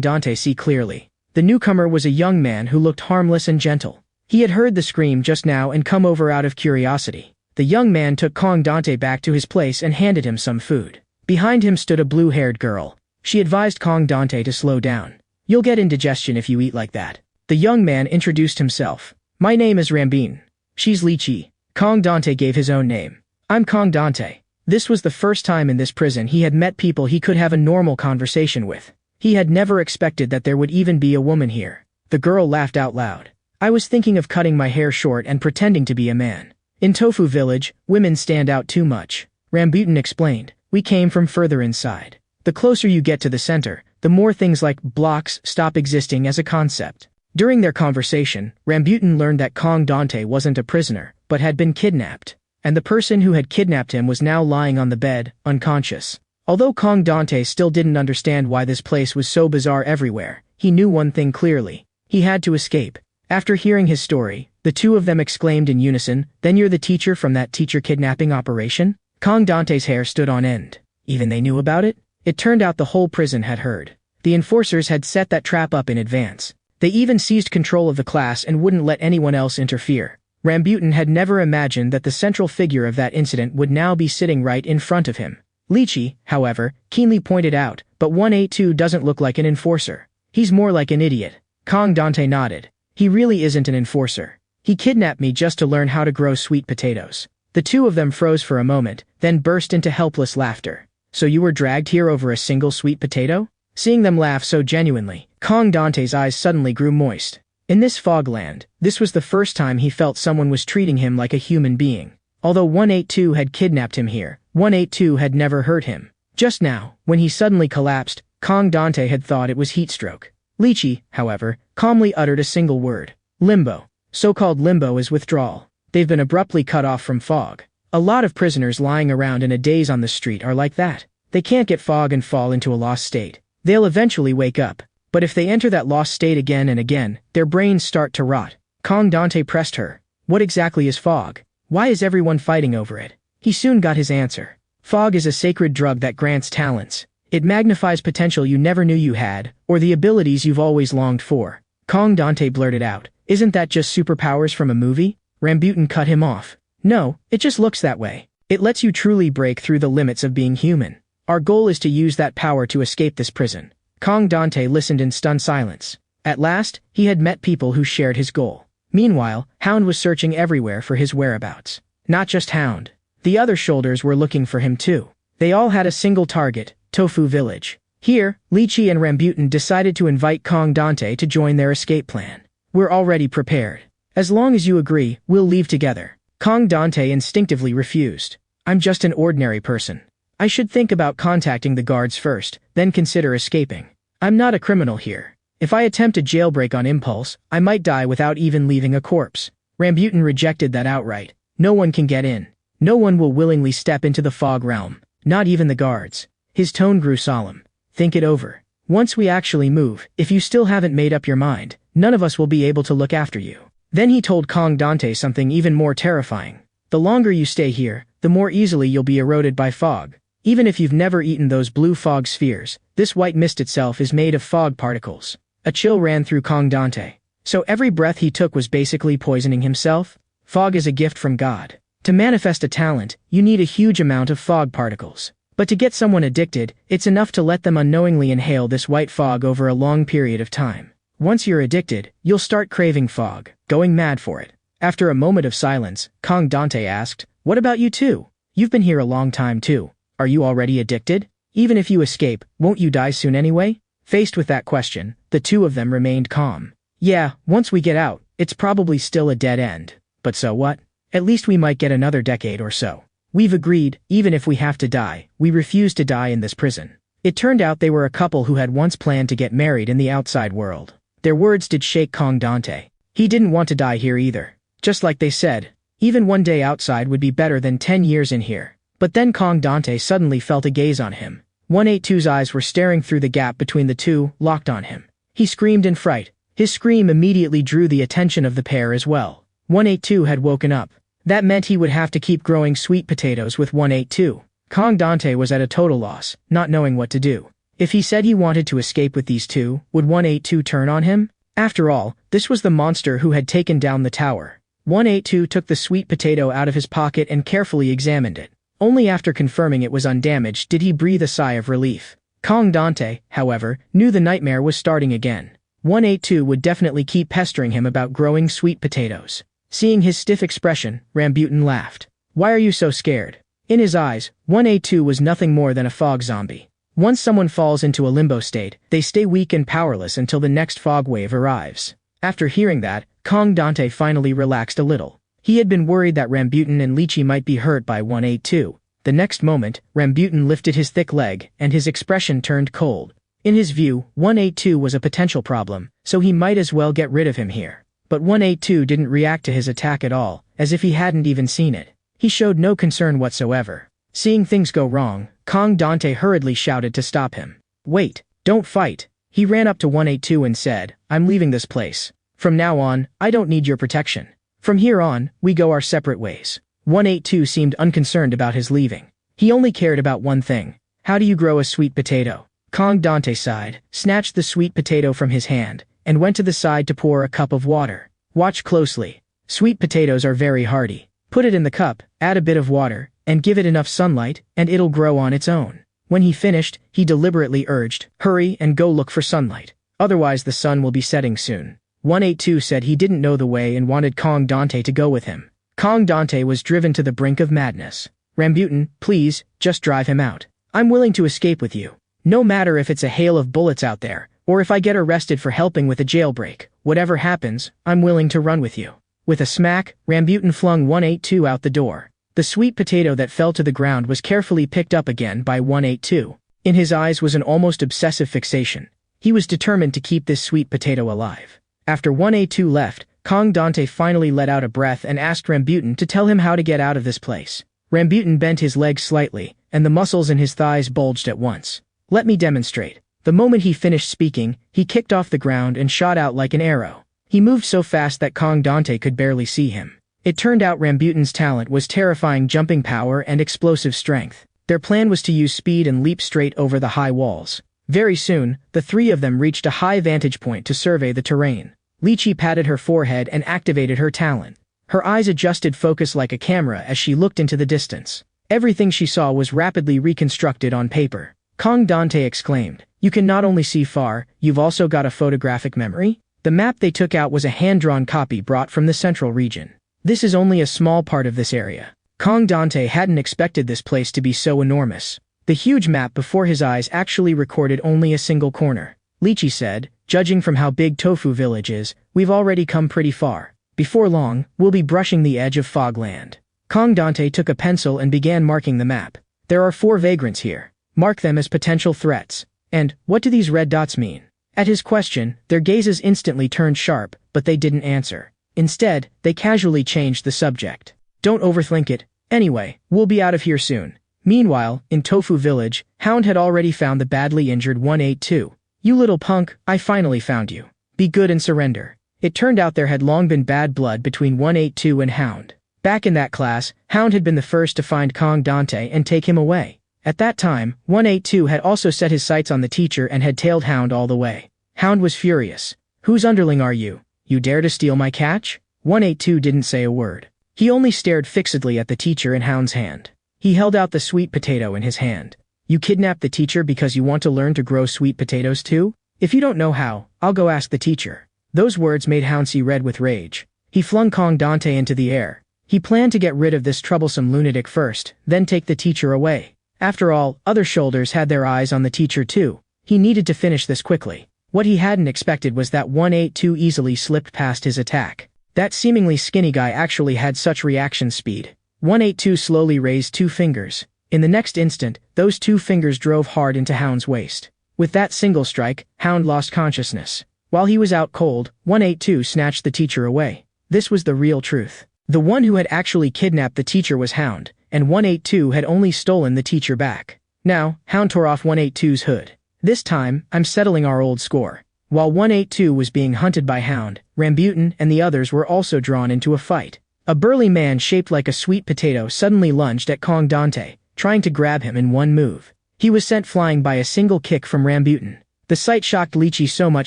Dante see clearly. The newcomer was a young man who looked harmless and gentle. He had heard the scream just now and come over out of curiosity. The young man took Kong Dante back to his place and handed him some food. Behind him stood a blue-haired girl. She advised Kong Dante to slow down. "You'll get indigestion if you eat like that." The young man introduced himself. "My name is Rambin. She's Lychee." Kong Dante gave his own name. "I'm Kong Dante." This was the first time in this prison he had met people he could have a normal conversation with. He had never expected that there would even be a woman here. The girl laughed out loud. "I was thinking of cutting my hair short and pretending to be a man. In Tofu Village, women stand out too much." Rambutan explained. "We came from further inside. The closer you get to the center, the more things like blocks stop existing as a concept." During their conversation, Rambutan learned that Kong Dante wasn't a prisoner, but had been kidnapped. And the person who had kidnapped him was now lying on the bed, unconscious. Although Kong Dante still didn't understand why this place was so bizarre everywhere, he knew one thing clearly. He had to escape. After hearing his story, the two of them exclaimed in unison, "Then you're the teacher from that teacher kidnapping operation?" Kong Dante's hair stood on end. Even they knew about it? It turned out the whole prison had heard. The enforcers had set that trap up in advance. They even seized control of the class and wouldn't let anyone else interfere. Rambutan had never imagined that the central figure of that incident would now be sitting right in front of him. Lychee, however, keenly pointed out, "But 182 doesn't look like an enforcer. He's more like an idiot." Kong Dante nodded. "He really isn't an enforcer. He kidnapped me just to learn how to grow sweet potatoes." The two of them froze for a moment, then burst into helpless laughter. "So you were dragged here over a single sweet potato?" Seeing them laugh so genuinely, Kong Dante's eyes suddenly grew moist. In this fogland, this was the first time he felt someone was treating him like a human being. Although 182 had kidnapped him here, 182 had never hurt him. Just now, when he suddenly collapsed, Kong Dante had thought it was heatstroke. Lychee, however, calmly uttered a single word. "Limbo." So-called limbo is withdrawal. They've been abruptly cut off from fog. A lot of prisoners lying around in a daze on the street are like that. They can't get fog and fall into a lost state. They'll eventually wake up. But if they enter that lost state again and again, their brains start to rot. Kong Dante pressed her. "What exactly is fog? Why is everyone fighting over it?" He soon got his answer. Fog is a sacred drug that grants talents. It magnifies potential you never knew you had, or the abilities you've always longed for. Kong Dante blurted out, "Isn't that just superpowers from a movie?" Rambutan cut him off. "No, it just looks that way. It lets you truly break through the limits of being human. Our goal is to use that power to escape this prison." Kong Dante listened in stunned silence. At last, he had met people who shared his goal. Meanwhile, Hound was searching everywhere for his whereabouts. Not just Hound. The other shoulders were looking for him too. They all had a single target, Tofu Village. Here, Lychee and Rambutan decided to invite Kong Dante to join their escape plan. "We're already prepared. As long as you agree, we'll leave together." Kong Dante instinctively refused. "I'm just an ordinary person. I should think about contacting the guards first, then consider escaping. I'm not a criminal here. If I attempt a jailbreak on impulse, I might die without even leaving a corpse." Rambutan rejected that outright. "No one can get in. No one will willingly step into the fog realm. Not even the guards." His tone grew solemn. "Think it over. Once we actually move, if you still haven't made up your mind, none of us will be able to look after you." Then he told Kong Dante something even more terrifying. "The longer you stay here, the more easily you'll be eroded by fog. Even if you've never eaten those blue fog spheres, this white mist itself is made of fog particles." A chill ran through Kong Dante. So every breath he took was basically poisoning himself? Fog is a gift from God. To manifest a talent, you need a huge amount of fog particles. But to get someone addicted, it's enough to let them unknowingly inhale this white fog over a long period of time. Once you're addicted, you'll start craving fog, going mad for it. After a moment of silence, Kong Dante asked, "What about you two? You've been here a long time too. Are you already addicted? Even if you escape, won't you die soon anyway?" Faced with that question, the two of them remained calm. "Yeah, once we get out, it's probably still a dead end. But so what? At least we might get another decade or so. We've agreed, even if we have to die, we refuse to die in this prison. It turned out they were a couple who had once planned to get married in the outside world. Their words did shake Dante. He didn't want to die here either. Just like they said, even one day outside would be better than 10 years in here. But then Dante suddenly felt a gaze on him. 182's eyes were staring through the gap between the two, locked on him. He screamed in fright. His scream immediately drew the attention of the pair as well. 182 had woken up. That meant he would have to keep growing sweet potatoes with 182. Dante was at a total loss, not knowing what to do. If he said he wanted to escape with these two, would 182 turn on him? After all, this was the monster who had taken down the tower. 182 took the sweet potato out of his pocket and carefully examined it. Only after confirming it was undamaged did he breathe a sigh of relief. Dante, however, knew the nightmare was starting again. 182 would definitely keep pestering him about growing sweet potatoes. Seeing his stiff expression, Rambutan laughed. "Why are you so scared?" In his eyes, 182 was nothing more than a fog zombie. Once someone falls into a limbo state, they stay weak and powerless until the next fog wave arrives. After hearing that, Dante finally relaxed a little. He had been worried that Rambutan and Lychee might be hurt by 182. The next moment, Rambutan lifted his thick leg, and his expression turned cold. In his view, 182 was a potential problem, so he might as well get rid of him here. But 182 didn't react to his attack at all, as if he hadn't even seen it. He showed no concern whatsoever. Seeing things go wrong, Dante hurriedly shouted to stop him. "Wait, don't fight." He ran up to 182 and said, "I'm leaving this place. From now on, I don't need your protection. From here on, we go our separate ways." 182 seemed unconcerned about his leaving. He only cared about one thing. How do you grow a sweet potato? Dante sighed, snatched the sweet potato from his hand, and went to the side to pour a cup of water. "Watch closely. Sweet potatoes are very hardy. Put it in the cup, add a bit of water, and give it enough sunlight, and it'll grow on its own." When he finished, he deliberately urged, "Hurry and go look for sunlight. Otherwise the sun will be setting soon." 182 said he didn't know the way and wanted Dante to go with him. Dante was driven to the brink of madness. "Rambutan, please, just drive him out. I'm willing to escape with you. No matter if it's a hail of bullets out there, or if I get arrested for helping with a jailbreak, whatever happens, I'm willing to run with you." With a smack, Rambutan flung 182 out the door. The sweet potato that fell to the ground was carefully picked up again by 182. In his eyes was an almost obsessive fixation. He was determined to keep this sweet potato alive. After 182 left, Dante finally let out a breath and asked Rambutan to tell him how to get out of this place. Rambutan bent his legs slightly, and the muscles in his thighs bulged at once. "Let me demonstrate." The moment he finished speaking, he kicked off the ground and shot out like an arrow. He moved so fast that Dante could barely see him. It turned out Rambutan's talent was terrifying jumping power and explosive strength. Their plan was to use speed and leap straight over the high walls. Very soon, the three of them reached a high vantage point to survey the terrain. Lychee patted her forehead and activated her talent. Her eyes adjusted focus like a camera as she looked into the distance. Everything she saw was rapidly reconstructed on paper. Dante exclaimed, "You can not only see far, you've also got a photographic memory?" The map they took out was a hand-drawn copy brought from the central region. "This is only a small part of this area." Dante hadn't expected this place to be so enormous. The huge map before his eyes actually recorded only a single corner. Lychee said, "Judging from how big Tofu Village is, we've already come pretty far. Before long, we'll be brushing the edge of Fogland." Dante took a pencil and began marking the map. "There are 4 vagrants here. Mark them as potential threats. And, what do these red dots mean?" At his question, their gazes instantly turned sharp, but they didn't answer. Instead, they casually changed the subject. "Don't overthink it. Anyway, we'll be out of here soon." Meanwhile, in Tofu Village, Hound had already found the badly injured 182. "You little punk, I finally found you. Be good and surrender." It turned out there had long been bad blood between 182 and Hound. Back in that class, Hound had been the first to find Dante and take him away. At that time, 182 had also set his sights on the teacher and had tailed Hound all the way. Hound was furious. "Whose underling are you? You dare to steal my catch?" 182 didn't say a word. He only stared fixedly at the teacher in Hound's hand. He held out the sweet potato in his hand. "You kidnapped the teacher because you want to learn to grow sweet potatoes too? If you don't know how, I'll go ask the teacher." Those words made Hound see red with rage. He flung Dante into the air. He planned to get rid of this troublesome lunatic first, then take the teacher away. After all, other shoulders had their eyes on the teacher too. He needed to finish this quickly. What he hadn't expected was that 182 easily slipped past his attack. That seemingly skinny guy actually had such reaction speed. 182 slowly raised 2 fingers. In the next instant, those 2 fingers drove hard into Hound's waist. With that single strike, Hound lost consciousness. While he was out cold, 182 snatched the teacher away. This was the real truth. The one who had actually kidnapped the teacher was Hound, and 182 had only stolen the teacher back. Now, Hound tore off 182's hood. This time, I'm settling our old score. While 182 was being hunted by Hound, Rambutan and the others were also drawn into a fight. A burly man shaped like a sweet potato suddenly lunged at Kong Dante, trying to grab him in one move. He was sent flying by a single kick from Rambutan. The sight shocked Lychee so much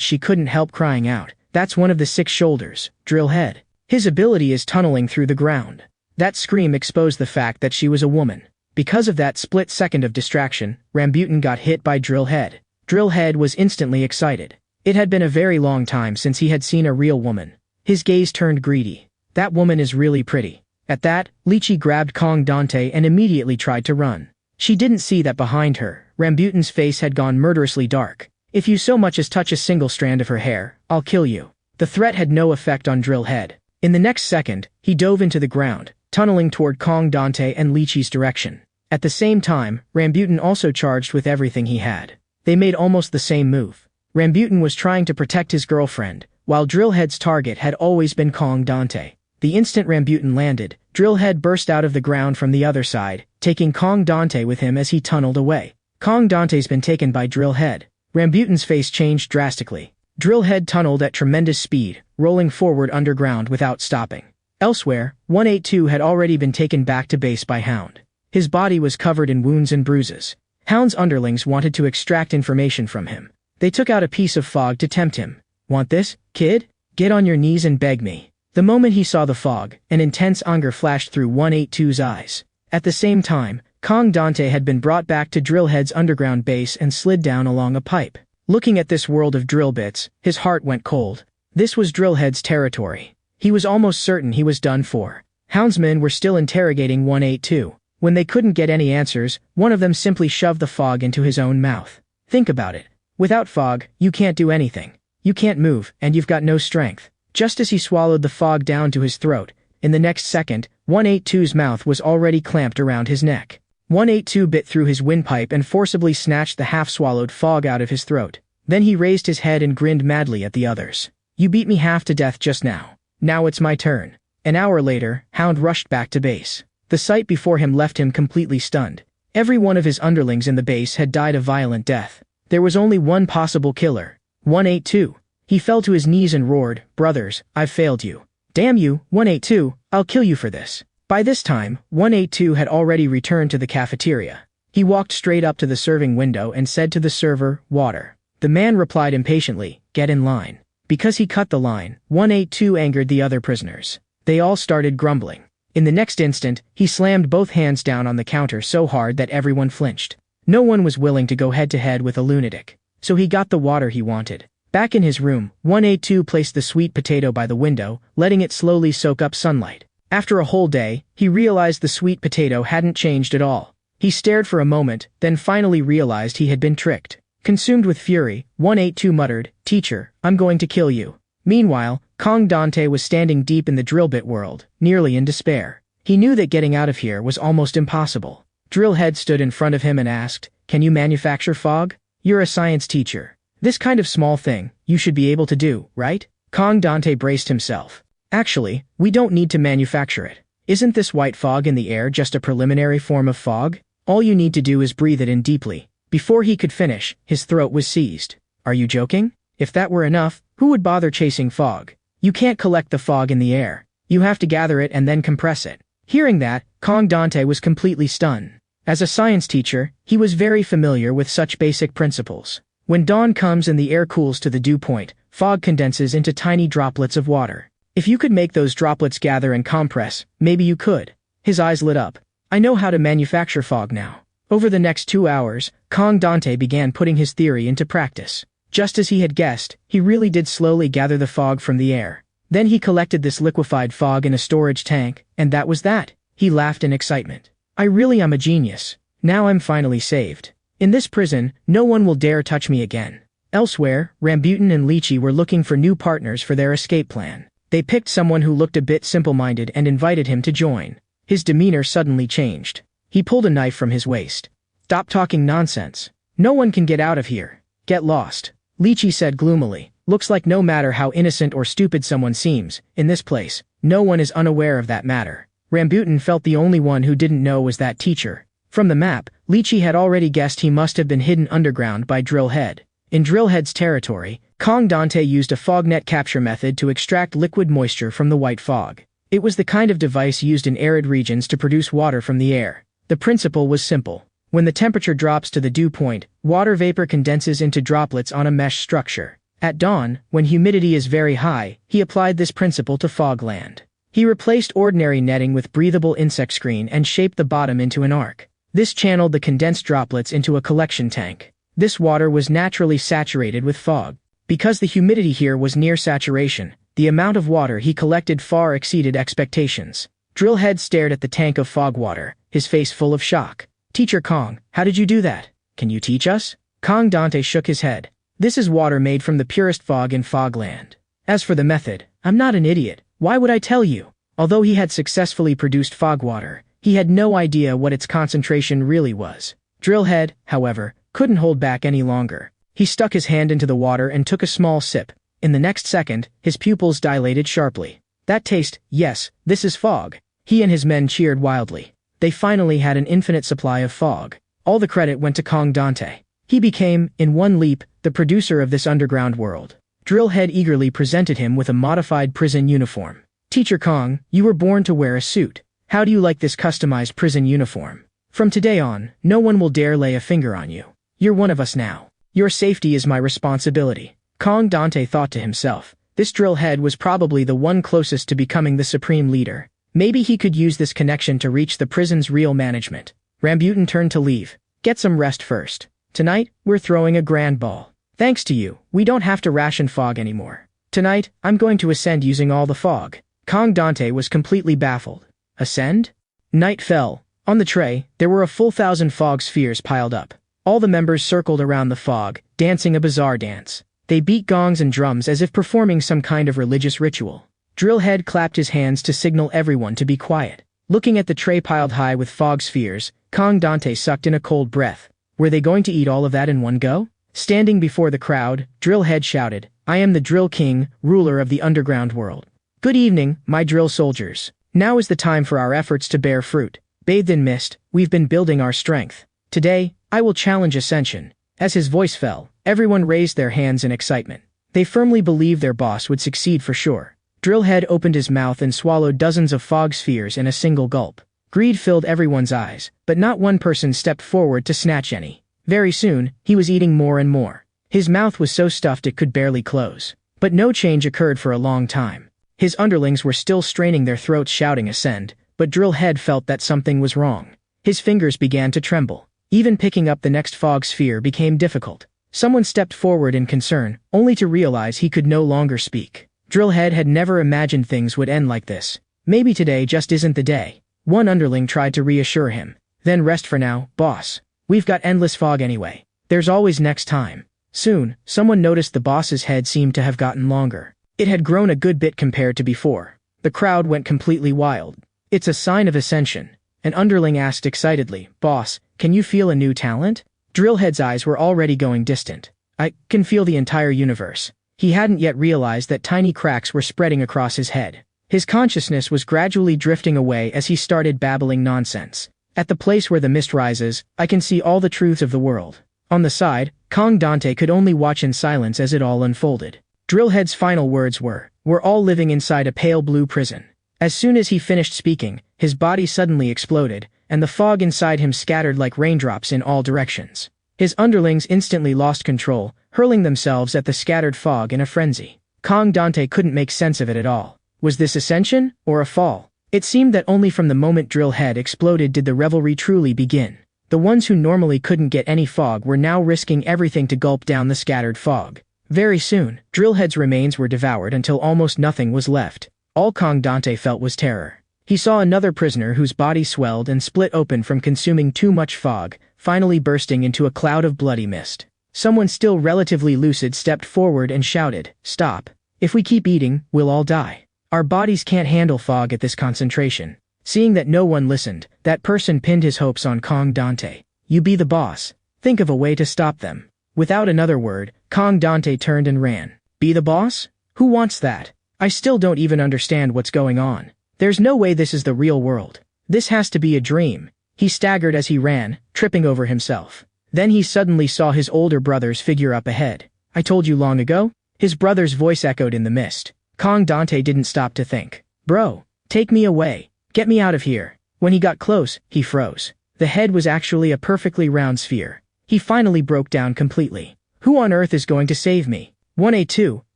she couldn't help crying out. That's one of the 6 shoulders, Drill Head. His ability is tunneling through the ground. That scream exposed the fact that she was a woman. Because of that split second of distraction, Rambutan got hit by Drill Head. Drill Head was instantly excited. It had been a very long time since he had seen a real woman. His gaze turned greedy. That woman is really pretty. At that, Lychee grabbed Kong Dante and immediately tried to run. She didn't see that behind her, Rambutan's face had gone murderously dark. If you so much as touch a single strand of her hair, I'll kill you. The threat had no effect on Drill Head. In the next second, he dove into the ground, tunneling toward Kong Dante and Lychee's direction. At the same time, Rambutan also charged with everything he had. They made almost the same move. Rambutan was trying to protect his girlfriend, while Drill Head's target had always been Kong Dante. The instant Rambutan landed, Drill Head burst out of the ground from the other side, taking Kong Dante with him as he tunneled away. Kong Dante's been taken by Drill Head. Rambutan's face changed drastically. Drill Head tunneled at tremendous speed, rolling forward underground without stopping. Elsewhere, 182 had already been taken back to base by Hound. His body was covered in wounds and bruises. Hound's underlings wanted to extract information from him. They took out a piece of fog to tempt him. Want this, kid? Get on your knees and beg me. The moment he saw the fog, an intense anger flashed through 182's eyes. At the same time, Kong Dante had been brought back to Drill Head's underground base and slid down along a pipe. Looking at this world of drill bits, his heart went cold. This was Drill Head's territory. He was almost certain he was done for. Hound's men were still interrogating 182. When they couldn't get any answers, one of them simply shoved the fog into his own mouth. Think about it. Without fog, you can't do anything. You can't move, and you've got no strength. Just as he swallowed the fog down to his throat, in the next second, 182's mouth was already clamped around his neck. 182 bit through his windpipe and forcibly snatched the half-swallowed fog out of his throat. Then he raised his head and grinned madly at the others. You beat me half to death just now. Now it's my turn. An hour later, Hound rushed back to base. The sight before him left him completely stunned. Every one of his underlings in the base had died a violent death. There was only one possible killer. 182. He fell to his knees and roared, "Brothers, I've failed you. Damn you, 182, I'll kill you for this." By this time, 182 had already returned to the cafeteria. He walked straight up to the serving window and said to the server, "Water." The man replied impatiently, "Get in line." Because he cut the line, 182 angered the other prisoners. They all started grumbling. In the next instant, he slammed both hands down on the counter so hard that everyone flinched. No one was willing to go head-to-head with a lunatic. So he got the water he wanted. Back in his room, 182 placed the sweet potato by the window, letting it slowly soak up sunlight. After a whole day, he realized the sweet potato hadn't changed at all. He stared for a moment, then finally realized he had been tricked. Consumed with fury, 182 muttered, "Teacher, I'm going to kill you." Meanwhile, Kong Dante was standing deep in the drill bit world, nearly in despair. He knew that getting out of here was almost impossible. Drill Head stood in front of him and asked, "Can you manufacture fog? You're a science teacher. This kind of small thing, you should be able to do, right?" Kong Dante braced himself. "Actually, we don't need to manufacture it. Isn't this white fog in the air just a preliminary form of fog? All you need to do is breathe it in deeply." Before he could finish, his throat was seized. "Are you joking? If that were enough, who would bother chasing fog? You can't collect the fog in the air. You have to gather it and then compress it." Hearing that, Kong Dante was completely stunned. As a science teacher, he was very familiar with such basic principles. When dawn comes and the air cools to the dew point, fog condenses into tiny droplets of water. If you could make those droplets gather and compress, maybe you could. His eyes lit up. "I know how to manufacture fog now." Over the next 2 hours, Kong Dante began putting his theory into practice. Just as he had guessed, he really did slowly gather the fog from the air. Then he collected this liquefied fog in a storage tank, and that was that. He laughed in excitement. "I really am a genius. Now I'm finally saved. In this prison, no one will dare touch me again." Elsewhere, Rambutan and Lychee were looking for new partners for their escape plan. They picked someone who looked a bit simple-minded and invited him to join. His demeanor suddenly changed. He pulled a knife from his waist. "Stop talking nonsense. No one can get out of here. Get lost," Lychee said gloomily. "Looks like no matter how innocent or stupid someone seems, in this place, no one is unaware of that matter." Rambutan felt the only one who didn't know was that teacher. From the map, Lychee had already guessed he must have been hidden underground by Drillhead. In Drillhead's territory, Kong Dante used a fognet capture method to extract liquid moisture from the white fog. It was the kind of device used in arid regions to produce water from the air. The principle was simple. When the temperature drops to the dew point, water vapor condenses into droplets on a mesh structure. At dawn, when humidity is very high, he applied this principle to fogland. He replaced ordinary netting with breathable insect screen and shaped the bottom into an arc. This channeled the condensed droplets into a collection tank. This water was naturally saturated with fog. Because the humidity here was near saturation, the amount of water he collected far exceeded expectations. Drillhead stared at the tank of fog water, his face full of shock. "Teacher Kong, how did you do that? Can you teach us?" Kong Dante shook his head. "This is water made from the purest fog in Fogland. As for the method, I'm not an idiot. Why would I tell you?" Although he had successfully produced fog water, he had no idea what its concentration really was. Drillhead, however, couldn't hold back any longer. He stuck his hand into the water and took a small sip. In the next second, his pupils dilated sharply. "That taste, yes, this is fog." He and his men cheered wildly. They finally had an infinite supply of fog. All the credit went to Kong Dante. He became, in one leap, the producer of this underground world. Drillhead eagerly presented him with a modified prison uniform. "Teacher Kong, you were born to wear a suit. How do you like this customized prison uniform? From today on, no one will dare lay a finger on you. You're one of us now. Your safety is my responsibility." Kong Dante thought to himself. This Drillhead was probably the one closest to becoming the supreme leader. Maybe he could use this connection to reach the prison's real management. Rambutan turned to leave. "Get some rest first. Tonight, we're throwing a grand ball. Thanks to you, we don't have to ration fog anymore. Tonight, I'm going to ascend using all the fog." Kong Dante was completely baffled. Ascend? Night fell. On the tray, there were a full 1,000 fog spheres piled up. All the members circled around the fog, dancing a bizarre dance. They beat gongs and drums as if performing some kind of religious ritual. Drillhead clapped his hands to signal everyone to be quiet. Looking at the tray piled high with fog spheres, Kong Dante sucked in a cold breath. Were they going to eat all of that in one go? Standing before the crowd, Drillhead shouted, "I am the Drill King, ruler of the underground world. Good evening, my drill soldiers. Now is the time for our efforts to bear fruit. Bathed in mist, we've been building our strength. Today, I will challenge ascension." As his voice fell, everyone raised their hands in excitement. They firmly believed their boss would succeed for sure. Drillhead opened his mouth and swallowed dozens of fog spheres in a single gulp. Greed filled everyone's eyes, but not one person stepped forward to snatch any. Very soon, he was eating more and more. His mouth was so stuffed it could barely close. But no change occurred for a long time. His underlings were still straining their throats shouting ascend, but Drillhead felt that something was wrong. His fingers began to tremble. Even picking up the next fog sphere became difficult. Someone stepped forward in concern, only to realize he could no longer speak. Drillhead had never imagined things would end like this. Maybe today just isn't the day. One underling tried to reassure him. "Then rest for now, boss. We've got endless fog anyway. There's always next time." Soon, someone noticed the boss's head seemed to have gotten longer. It had grown a good bit compared to before. The crowd went completely wild. "It's a sign of ascension." An underling asked excitedly, "Boss, can you feel a new talent?" Drillhead's eyes were already going distant. "I can feel the entire universe." He hadn't yet realized that tiny cracks were spreading across his head. His consciousness was gradually drifting away as he started babbling nonsense. "At the place where the mist rises, I can see all the truths of the world." On the side, Kong Dante could only watch in silence as it all unfolded. Drillhead's final words were, "We're all living inside a pale blue prison." As soon as he finished speaking, his body suddenly exploded, and the fog inside him scattered like raindrops in all directions. His underlings instantly lost control, hurling themselves at the scattered fog in a frenzy. Kong Dante couldn't make sense of it at all. Was this ascension, or a fall? It seemed that only from the moment Drillhead exploded did the revelry truly begin. The ones who normally couldn't get any fog were now risking everything to gulp down the scattered fog. Very soon, Drillhead's remains were devoured until almost nothing was left. All Kong Dante felt was terror. He saw another prisoner whose body swelled and split open from consuming too much fog, finally bursting into a cloud of bloody mist. Someone still relatively lucid stepped forward and shouted, "Stop. If we keep eating, we'll all die." Our bodies can't handle fog at this concentration. Seeing that no one listened, that person pinned his hopes on Kong Dante. You be the boss. Think of a way to stop them. Without another word, Kong Dante turned and ran. Be the boss? Who wants that? I still don't even understand what's going on. There's no way this is the real world. This has to be a dream. He staggered as he ran, tripping over himself. Then he suddenly saw his older brother's figure up ahead. I told you long ago? His brother's voice echoed in the mist. Kong Dante didn't stop to think. Bro, take me away. Get me out of here. When he got close, he froze. The head was actually a perfectly round sphere. He finally broke down completely. Who on earth is going to save me? 1A2,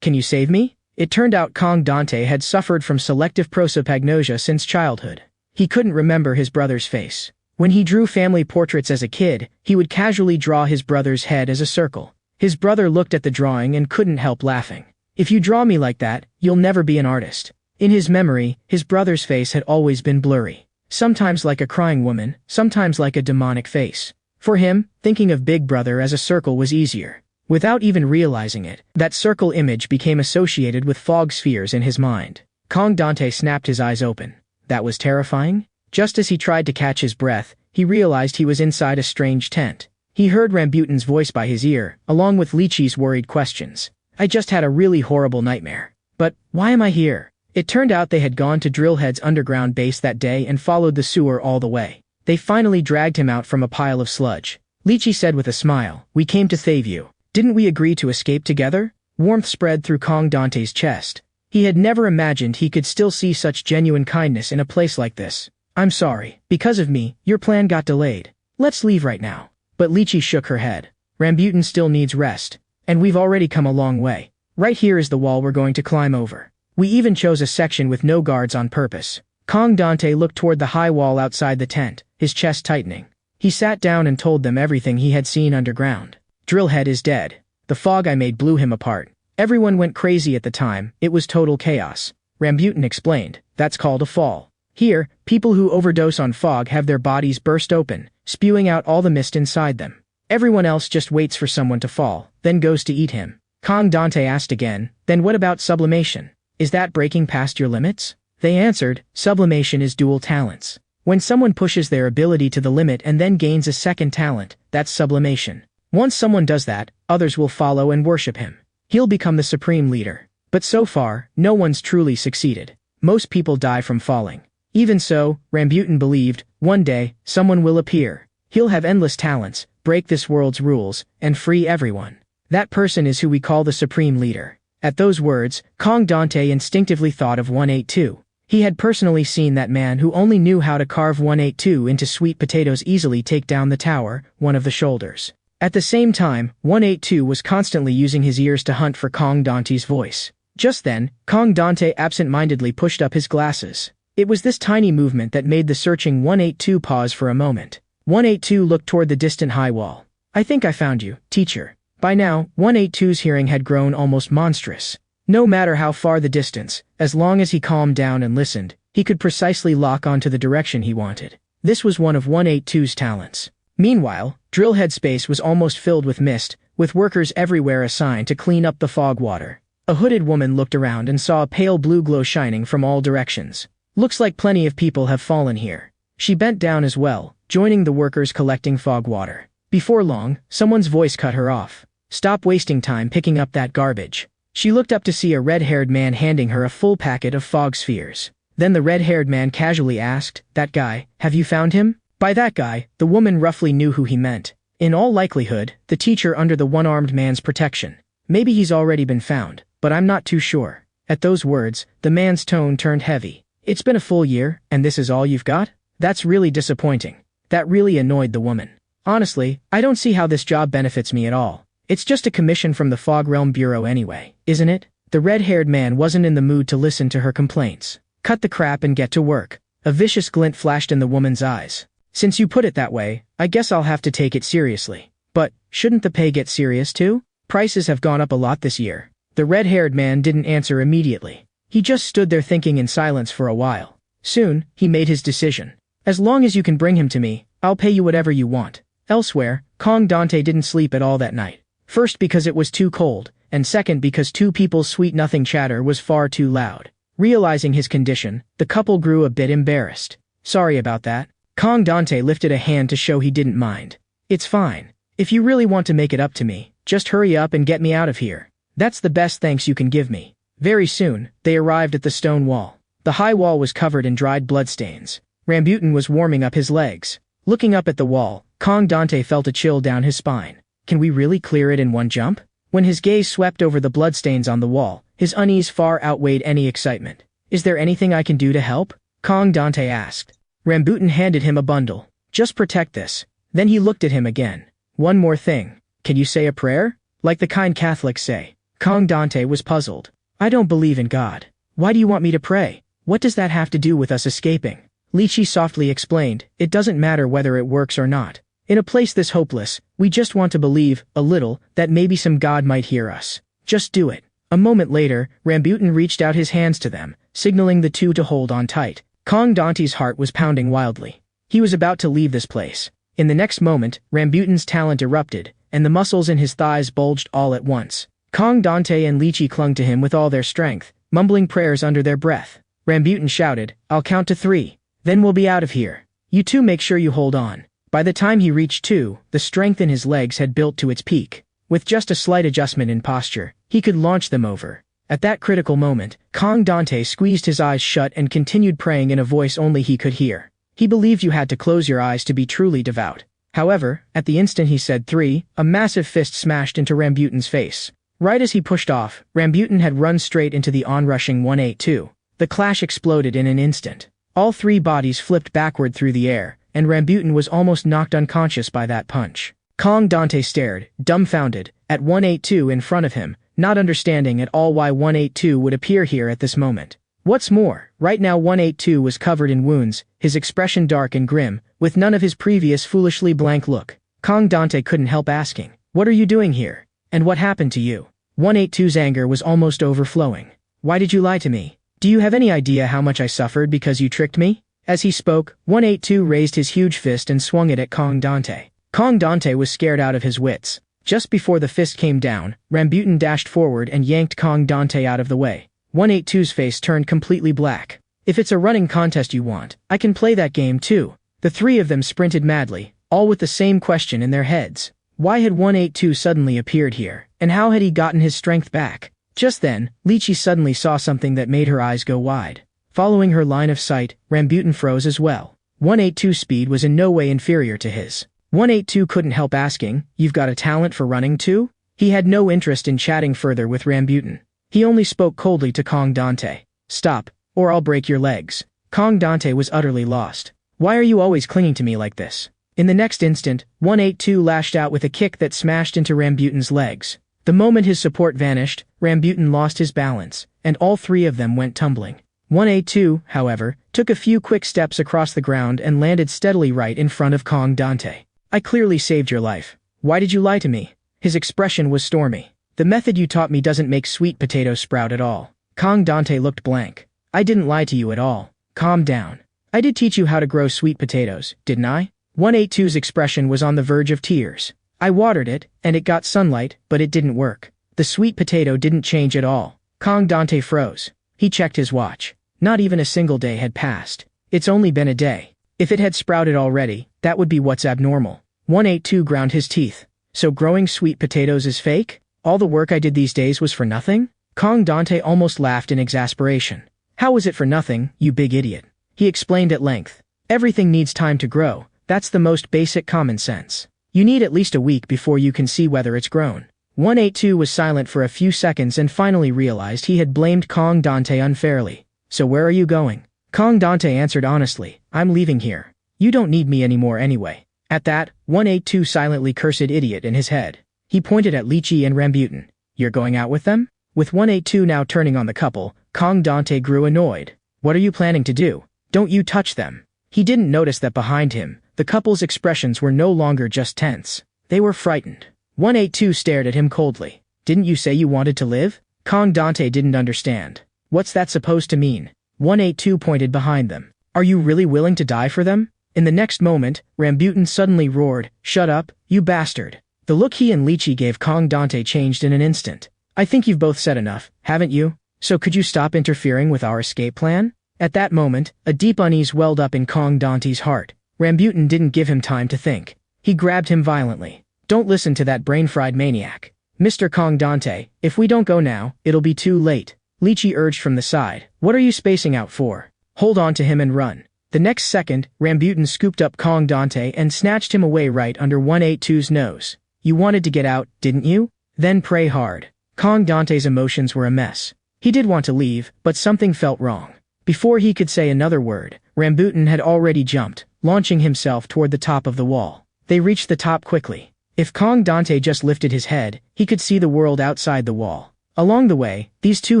can you save me? It turned out Kong Dante had suffered from selective prosopagnosia since childhood. He couldn't remember his brother's face. When he drew family portraits as a kid, he would casually draw his brother's head as a circle. His brother looked at the drawing and couldn't help laughing. If you draw me like that, you'll never be an artist. In his memory, his brother's face had always been blurry. Sometimes like a crying woman, sometimes like a demonic face. For him, thinking of Big Brother as a circle was easier. Without even realizing it, that circle image became associated with fog spheres in his mind. Kong Dante snapped his eyes open. That was terrifying? Just as he tried to catch his breath, he realized he was inside a strange tent. He heard Rambutan's voice by his ear, along with Lychee's worried questions. I just had a really horrible nightmare. But, why am I here? It turned out they had gone to Drillhead's underground base that day and followed the sewer all the way. They finally dragged him out from a pile of sludge. Lychee said with a smile, we came to save you. Didn't we agree to escape together? Warmth spread through Kong Dante's chest. He had never imagined he could still see such genuine kindness in a place like this. I'm sorry. Because of me, your plan got delayed. Let's leave right now. But Lychee shook her head. Rambutan still needs rest. And we've already come a long way. Right here is the wall we're going to climb over. We even chose a section with no guards on purpose. Kong Dante looked toward the high wall outside the tent, his chest tightening. He sat down and told them everything he had seen underground. Drillhead is dead. The fog I made blew him apart. Everyone went crazy at the time, it was total chaos. Rambutan explained, that's called a fall. Here, people who overdose on fog have their bodies burst open, spewing out all the mist inside them. Everyone else just waits for someone to fall, then goes to eat him. Kong Dante asked again, then what about sublimation? Is that breaking past your limits? They answered, sublimation is dual talents. When someone pushes their ability to the limit and then gains a second talent, that's sublimation. Once someone does that, others will follow and worship him. He'll become the supreme leader. But so far, no one's truly succeeded. Most people die from falling. Even so, Rambutan believed, one day, someone will appear. He'll have endless talents, break this world's rules, and free everyone. That person is who we call the supreme leader. At those words, Kong Dante instinctively thought of 182. He had personally seen that man who only knew how to carve 182 into sweet potatoes easily take down the tower, one of the shoulders. At the same time, 182 was constantly using his ears to hunt for Kong Dante's voice. Just then, Kong Dante absent-mindedly pushed up his glasses. It was this tiny movement that made the searching 182 pause for a moment. 182 looked toward the distant high wall. I think I found you, teacher. By now, 182's hearing had grown almost monstrous. No matter how far the distance, as long as he calmed down and listened, he could precisely lock onto the direction he wanted. This was one of 182's talents. Meanwhile, Drillhead space was almost filled with mist, with workers everywhere assigned to clean up the fog water. A hooded woman looked around and saw a pale blue glow shining from all directions. Looks like plenty of people have fallen here. She bent down as well, joining the workers collecting fog water. Before long, someone's voice cut her off. Stop wasting time picking up that garbage. She looked up to see a red-haired man handing her a full packet of fog spheres. Then the red-haired man casually asked, that guy, have you found him? By that guy, the woman roughly knew who he meant. In all likelihood, the teacher under the one-armed man's protection. Maybe he's already been found, but I'm not too sure. At those words, the man's tone turned heavy. It's been a full year, and this is all you've got? That's really disappointing. That really annoyed the woman. Honestly, I don't see how this job benefits me at all. It's just a commission from the Fog Realm Bureau anyway, isn't it? The red-haired man wasn't in the mood to listen to her complaints. Cut the crap and get to work. A vicious glint flashed in the woman's eyes. Since you put it that way, I guess I'll have to take it seriously. But, shouldn't the pay get serious too? Prices have gone up a lot this year. The red-haired man didn't answer immediately. He just stood there thinking in silence for a while. Soon, he made his decision. As long as you can bring him to me, I'll pay you whatever you want. Elsewhere, Kong Dante didn't sleep at all that night. First because it was too cold, and second because two people's sweet-nothing chatter was far too loud. Realizing his condition, the couple grew a bit embarrassed. Sorry about that. Kong Dante lifted a hand to show he didn't mind. It's fine. If you really want to make it up to me, just hurry up and get me out of here. That's the best thanks you can give me. Very soon, they arrived at the stone wall. The high wall was covered in dried bloodstains. Rambutan was warming up his legs. Looking up at the wall, Kong Dante felt a chill down his spine. Can we really clear it in one jump? When his gaze swept over the bloodstains on the wall, his unease far outweighed any excitement. Is there anything I can do to help? Kong Dante asked. Rambutan handed him a bundle. Just protect this. Then he looked at him again. One more thing. Can you say a prayer? Like the kind Catholics say. Kong Dante was puzzled. I don't believe in God. Why do you want me to pray? What does that have to do with us escaping? Lychee softly explained, it doesn't matter whether it works or not. In a place this hopeless, we just want to believe, a little, that maybe some God might hear us. Just do it. A moment later, Rambutan reached out his hands to them, signaling the two to hold on tight. Kong Dante's heart was pounding wildly. He was about to leave this place. In the next moment, Rambutan's talent erupted, and the muscles in his thighs bulged all at once. Kong Dante and Lychee clung to him with all their strength, mumbling prayers under their breath. Rambutan shouted, I'll count to 3. Then we'll be out of here. You two make sure you hold on. By the time he reached 2, the strength in his legs had built to its peak. With just a slight adjustment in posture, he could launch them over. At that critical moment, Kong Dante squeezed his eyes shut and continued praying in a voice only he could hear. He believed you had to close your eyes to be truly devout. However, at the instant he said 3, a massive fist smashed into Rambutan's face. Right as he pushed off, Rambutan had run straight into the onrushing 182. The clash exploded in an instant. All 3 bodies flipped backward through the air, and Rambutan was almost knocked unconscious by that punch. Kong Dante stared, dumbfounded, at 182 in front of him, not understanding at all why 182 would appear here at this moment. What's more, right now 182 was covered in wounds, his expression dark and grim, with none of his previous foolishly blank look. Kong Dante couldn't help asking, what are you doing here? And what happened to you? 182's anger was almost overflowing. Why did you lie to me? Do you have any idea how much I suffered because you tricked me? As he spoke, 182 raised his huge fist and swung it at Kong Dante. Kong Dante was scared out of his wits. Just before the fist came down, Rambutan dashed forward and yanked Kong Dante out of the way. 182's face turned completely black. If it's a running contest you want, I can play that game too. The 3 of them sprinted madly, all with the same question in their heads. Why had 182 suddenly appeared here, and how had he gotten his strength back? Just then, Lychee suddenly saw something that made her eyes go wide. Following her line of sight, Rambutan froze as well. 182's speed was in no way inferior to his. 182 couldn't help asking, you've got a talent for running too? He had no interest in chatting further with Rambutan. He only spoke coldly to Kong Dante. Stop, or I'll break your legs. Kong Dante was utterly lost. Why are you always clinging to me like this? In the next instant, 182 lashed out with a kick that smashed into Rambutan's legs. The moment his support vanished, Rambutan lost his balance, and all 3 of them went tumbling. 182, however, took a few quick steps across the ground and landed steadily right in front of Kong Dante. I clearly saved your life. Why did you lie to me? His expression was stormy. The method you taught me doesn't make sweet potatoes sprout at all. Kong Dante looked blank. I didn't lie to you at all. Calm down. I did teach you how to grow sweet potatoes, didn't I? 182's expression was on the verge of tears. I watered it, and it got sunlight, but it didn't work. The sweet potato didn't change at all. Kong Dante froze. He checked his watch. Not even a single day had passed. It's only been a day. If it had sprouted already, that would be what's abnormal. 182 ground his teeth. So growing sweet potatoes is fake? All the work I did these days was for nothing? Kong Dante almost laughed in exasperation. How was it for nothing, you big idiot? He explained at length. Everything needs time to grow. That's the most basic common sense. You need at least a week before you can see whether it's grown. 182 was silent for a few seconds and finally realized he had blamed Kong Dante unfairly. So where are you going? Kong Dante answered honestly, I'm leaving here. You don't need me anymore anyway. At that, 182 silently cursed idiot in his head. He pointed at Lychee and Rambutan. You're going out with them? With 182 now turning on the couple, Kong Dante grew annoyed. What are you planning to do? Don't you touch them. He didn't notice that behind him, the couple's expressions were no longer just tense. They were frightened. 182 stared at him coldly. Didn't you say you wanted to live? Kong Dante didn't understand. What's that supposed to mean? 182 pointed behind them. Are you really willing to die for them? In the next moment, Rambutan suddenly roared, Shut up, you bastard. The look he and Lychee gave Kong Dante changed in an instant. I think you've both said enough, haven't you? So could you stop interfering with our escape plan? At that moment, a deep unease welled up in Kong Dante's heart. Rambutan didn't give him time to think. He grabbed him violently. Don't listen to that brain-fried maniac. Mr. Kong Dante, if we don't go now, it'll be too late. Lychee urged from the side. What are you spacing out for? Hold on to him and run. The next second, Rambutan scooped up Kong Dante and snatched him away right under 182's nose. You wanted to get out, didn't you? Then pray hard. Kong Dante's emotions were a mess. He did want to leave, but something felt wrong. Before he could say another word, Rambutan had already jumped, launching himself toward the top of the wall. They reached the top quickly. If Kong Dante just lifted his head, he could see the world outside the wall. Along the way, these two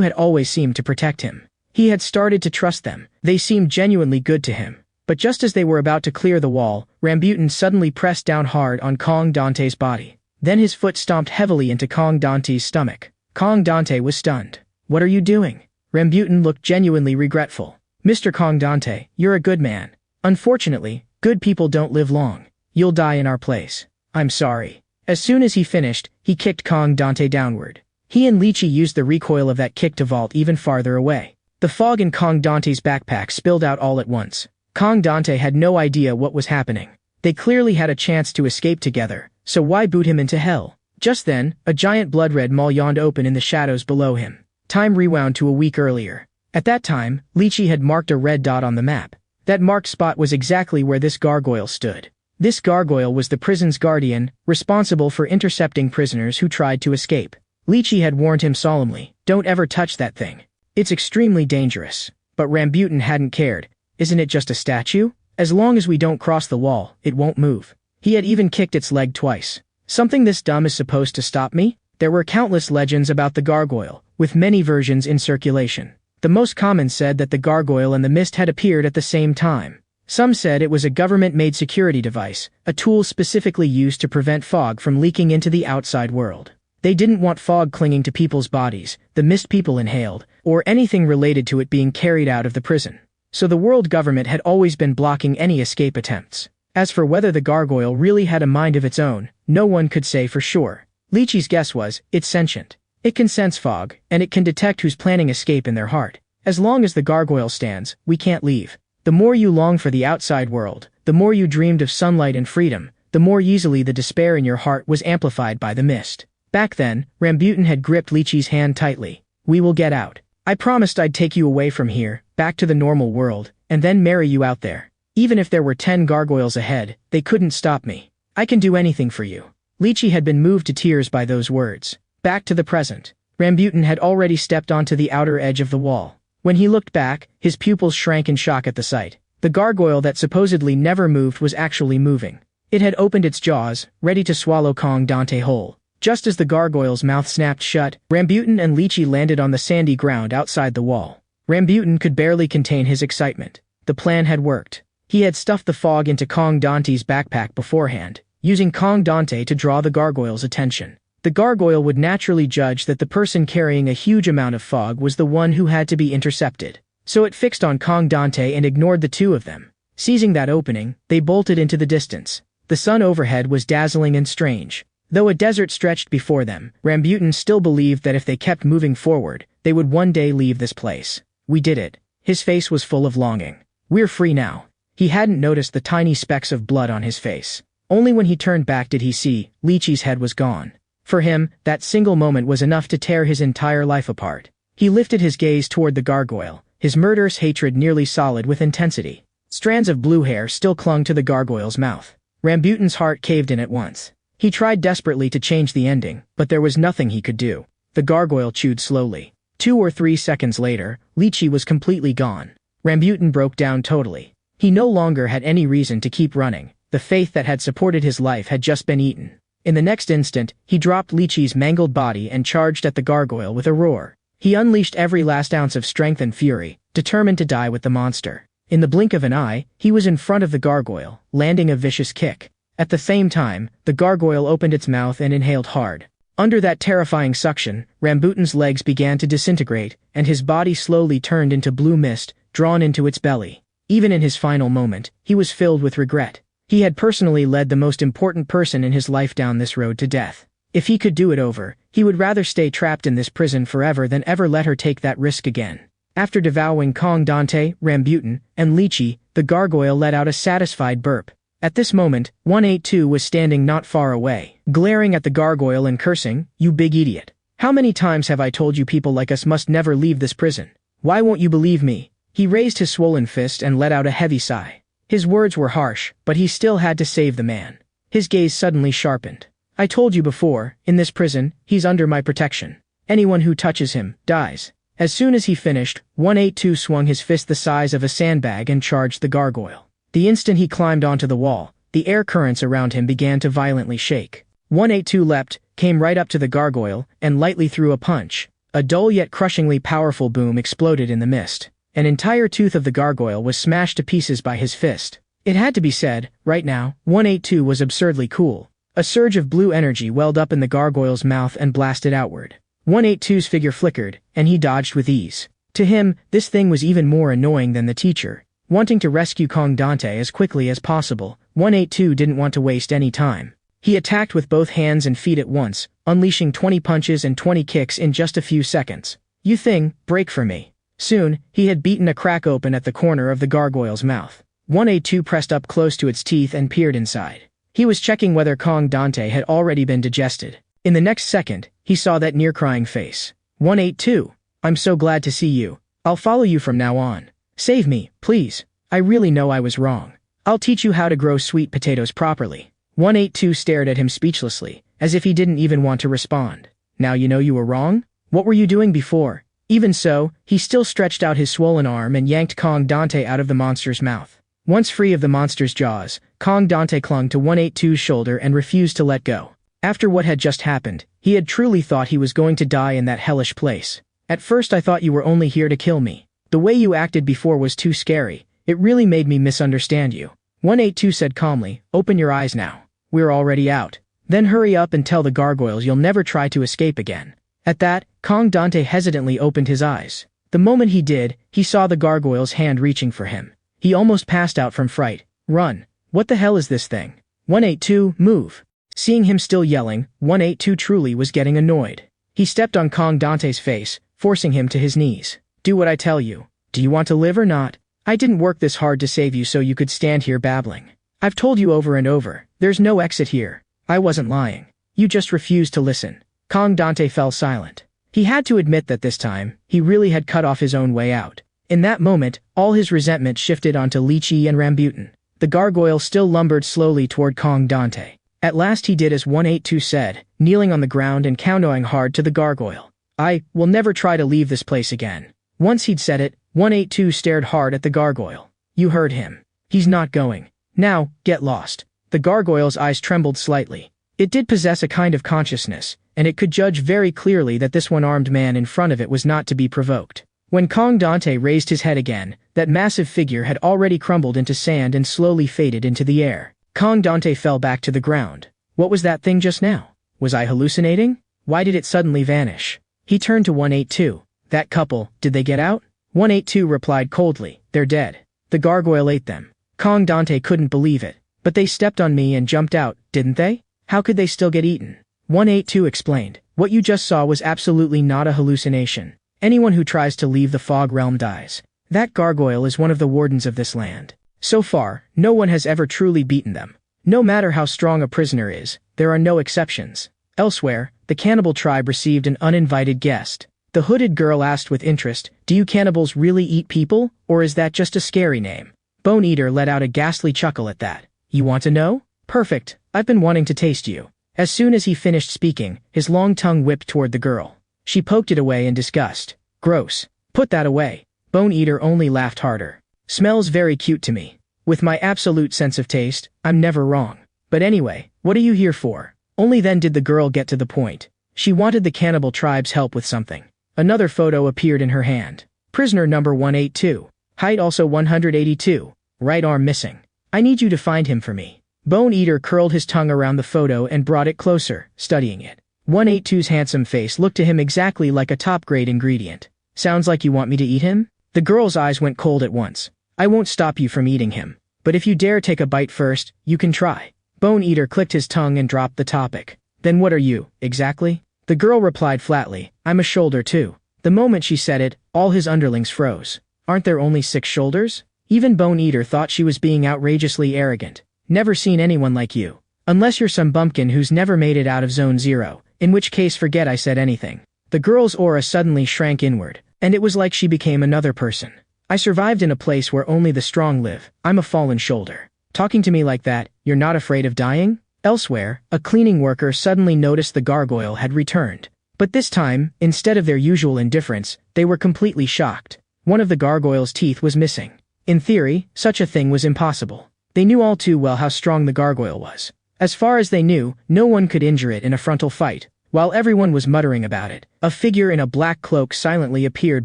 had always seemed to protect him. He had started to trust them. They seemed genuinely good to him. But just as they were about to clear the wall, Rambutan suddenly pressed down hard on Kong Dante's body. Then his foot stomped heavily into Kong Dante's stomach. Kong Dante was stunned. What are you doing? Rambutan looked genuinely regretful. Mr. Kong Dante, you're a good man. Unfortunately, good people don't live long. You'll die in our place. I'm sorry. As soon as he finished, he kicked Kong Dante downward. He and Lychee used the recoil of that kick to vault even farther away. The fog in Kong Dante's backpack spilled out all at once. Kong Dante had no idea what was happening. They clearly had a chance to escape together, so why boot him into hell? Just then, a giant blood-red maw yawned open in the shadows below him. Time rewound to a week earlier. At that time, Lychee had marked a red dot on the map. That marked spot was exactly where this gargoyle stood. This gargoyle was the prison's guardian, responsible for intercepting prisoners who tried to escape. Lychee had warned him solemnly, don't ever touch that thing. It's extremely dangerous. But Rambutan hadn't cared. Isn't it just a statue? As long as we don't cross the wall, it won't move. He had even kicked its leg twice. Something this dumb is supposed to stop me? There were countless legends about the gargoyle, with many versions in circulation. The most common said that the gargoyle and the mist had appeared at the same time. Some said it was a government-made security device, a tool specifically used to prevent fog from leaking into the outside world. They didn't want fog clinging to people's bodies, the mist people inhaled, or anything related to it being carried out of the prison. So the world government had always been blocking any escape attempts. As for whether the gargoyle really had a mind of its own, no one could say for sure. Lychee's guess was, it's sentient. It can sense fog, and it can detect who's planning escape in their heart. As long as the gargoyle stands, we can't leave. The more you long for the outside world, the more you dreamed of sunlight and freedom, the more easily the despair in your heart was amplified by the mist. Back then, Rambutan had gripped Lychee's hand tightly. We will get out. I promised I'd take you away from here, back to the normal world, and then marry you out there. Even if there were 10 gargoyles ahead, they couldn't stop me. I can do anything for you. Lychee had been moved to tears by those words. Back to the present. Rambutan had already stepped onto the outer edge of the wall. When he looked back, his pupils shrank in shock at the sight. The gargoyle that supposedly never moved was actually moving. It had opened its jaws, ready to swallow Kong Dante whole. Just as the gargoyle's mouth snapped shut, Rambutan and Lychee landed on the sandy ground outside the wall. Rambutan could barely contain his excitement. The plan had worked. He had stuffed the fog into Kong Dante's backpack beforehand, using Kong Dante to draw the gargoyle's attention. The gargoyle would naturally judge that the person carrying a huge amount of fog was the one who had to be intercepted. So it fixed on Kong Dante and ignored the two of them. Seizing that opening, they bolted into the distance. The sun overhead was dazzling and strange. Though a desert stretched before them, Rambutan still believed that if they kept moving forward, they would one day leave this place. We did it. His face was full of longing. We're free now. He hadn't noticed the tiny specks of blood on his face. Only when he turned back did he see, Lychee's head was gone. For him, that single moment was enough to tear his entire life apart. He lifted his gaze toward the gargoyle, his murderous hatred nearly solid with intensity. Strands of blue hair still clung to the gargoyle's mouth. Rambutan's heart caved in at once. He tried desperately to change the ending, but there was nothing he could do. The gargoyle chewed slowly. 2 or 3 seconds later, Lychee was completely gone. Rambutan broke down totally. He no longer had any reason to keep running. The faith that had supported his life had just been eaten. In the next instant, he dropped Lychee's mangled body and charged at the gargoyle with a roar. He unleashed every last ounce of strength and fury, determined to die with the monster. In the blink of an eye, he was in front of the gargoyle, landing a vicious kick. At the same time, the gargoyle opened its mouth and inhaled hard. Under that terrifying suction, Rambutan's legs began to disintegrate, and his body slowly turned into blue mist, drawn into its belly. Even in his final moment, he was filled with regret. He had personally led the most important person in his life down this road to death. If he could do it over, he would rather stay trapped in this prison forever than ever let her take that risk again. After devouring Kong Dante, Rambutan, and Lychee, the gargoyle let out a satisfied burp. At this moment, 182 was standing not far away, glaring at the gargoyle and cursing, "You big idiot. How many times have I told you people like us must never leave this prison? Why won't you believe me?" He raised his swollen fist and let out a heavy sigh. His words were harsh, but he still had to save the man. His gaze suddenly sharpened. "I told you before, in this prison, he's under my protection. Anyone who touches him, dies." As soon as he finished, 182 swung his fist the size of a sandbag and charged the gargoyle. The instant he climbed onto the wall, the air currents around him began to violently shake. 182 leapt, came right up to the gargoyle, and lightly threw a punch. A dull yet crushingly powerful boom exploded in the mist. An entire tooth of the gargoyle was smashed to pieces by his fist. It had to be said, right now, 182 was absurdly cool. A surge of blue energy welled up in the gargoyle's mouth and blasted outward. 182's figure flickered, and he dodged with ease. To him, this thing was even more annoying than the teacher. Wanting to rescue Kong Dante as quickly as possible, 182 didn't want to waste any time. He attacked with both hands and feet at once, unleashing 20 punches and 20 kicks in just a few seconds. "You thing, break for me." Soon, he had beaten a crack open at the corner of the gargoyle's mouth. 182 pressed up close to its teeth and peered inside. He was checking whether Kong Dante had already been digested. In the next second, he saw that near-crying face. 182, "I'm so glad to see you. I'll follow you from now on. Save me, please. I really know I was wrong. I'll teach you how to grow sweet potatoes properly." 182 stared at him speechlessly, as if he didn't even want to respond. "Now you know you were wrong? What were you doing before?" Even so, he still stretched out his swollen arm and yanked Kong Dante out of the monster's mouth. Once free of the monster's jaws, Kong Dante clung to 182's shoulder and refused to let go. After what had just happened, he had truly thought he was going to die in that hellish place. "At first I thought you were only here to kill me. The way you acted before was too scary. It really made me misunderstand you." 182 said calmly, "Open your eyes now. We're already out. Then hurry up and tell the gargoyles you'll never try to escape again." At that, Kong Dante hesitantly opened his eyes. The moment he did, he saw the gargoyle's hand reaching for him. He almost passed out from fright. "Run. What the hell is this thing? 182, move." Seeing him still yelling, 182 truly was getting annoyed. He stepped on Kong Dante's face, forcing him to his knees. "Do what I tell you. Do you want to live or not? I didn't work this hard to save you so you could stand here babbling. I've told you over and over, there's no exit here. I wasn't lying. You just refused to listen." Kong Dante fell silent. He had to admit that this time, he really had cut off his own way out. In that moment, all his resentment shifted onto Lychee and Rambutan. The gargoyle still lumbered slowly toward Kong Dante. At last he did as 182 said, kneeling on the ground and kowtowing hard to the gargoyle. "I will never try to leave this place again." Once he'd said it, 182 stared hard at the gargoyle. "You heard him. He's not going. Now, get lost." The gargoyle's eyes trembled slightly. It did possess a kind of consciousness, and it could judge very clearly that this one-armed man in front of it was not to be provoked. When Kong Dante raised his head again, that massive figure had already crumbled into sand and slowly faded into the air. Kong Dante fell back to the ground. What was that thing just now? Was I hallucinating? Why did it suddenly vanish? He turned to 182. "That couple, did they get out?" 182 replied coldly, "They're dead. The gargoyle ate them." Kong Dante couldn't believe it. "But they stepped on me and jumped out, didn't they? How could they still get eaten?" 182 explained, "What you just saw was absolutely not a hallucination. Anyone who tries to leave the fog realm dies. That gargoyle is one of the wardens of this land. So far, no one has ever truly beaten them. No matter how strong a prisoner is, there are no exceptions." Elsewhere, the cannibal tribe received an uninvited guest. The hooded girl asked with interest, "Do you cannibals really eat people, or is that just a scary name?" Bone Eater let out a ghastly chuckle at that. "You want to know? Perfect, I've been wanting to taste you." As soon as he finished speaking, his long tongue whipped toward the girl. She poked it away in disgust. "Gross. Put that away." Bone Eater only laughed harder. "Smells very cute to me. With my absolute sense of taste, I'm never wrong. But anyway, what are you here for?" Only then did the girl get to the point. She wanted the cannibal tribe's help with something. Another photo appeared in her hand. "Prisoner number 182. Height also 182. Right arm missing. I need you to find him for me." Bone Eater curled his tongue around the photo and brought it closer, studying it. 182's handsome face looked to him exactly like a top-grade ingredient. "Sounds like you want me to eat him?" The girl's eyes went cold at once. "I won't stop you from eating him. But if you dare take a bite first, you can try." Bone Eater clicked his tongue and dropped the topic. Then what are you, exactly? The girl replied flatly, I'm a shoulder too. The moment she said it, all his underlings froze. Aren't there only 6 shoulders? Even Bone Eater thought she was being outrageously arrogant. Never seen anyone like you. Unless you're some bumpkin who's never made it out of Zone 0, in which case forget I said anything. The girl's aura suddenly shrank inward, and it was like she became another person. I survived in a place where only the strong live. I'm a fallen shoulder. Talking to me like that, you're not afraid of dying? Elsewhere, a cleaning worker suddenly noticed the gargoyle had returned. But this time, instead of their usual indifference, they were completely shocked. One of the gargoyle's teeth was missing. In theory, such a thing was impossible. They knew all too well how strong the gargoyle was. As far as they knew, no one could injure it in a frontal fight. While everyone was muttering about it, a figure in a black cloak silently appeared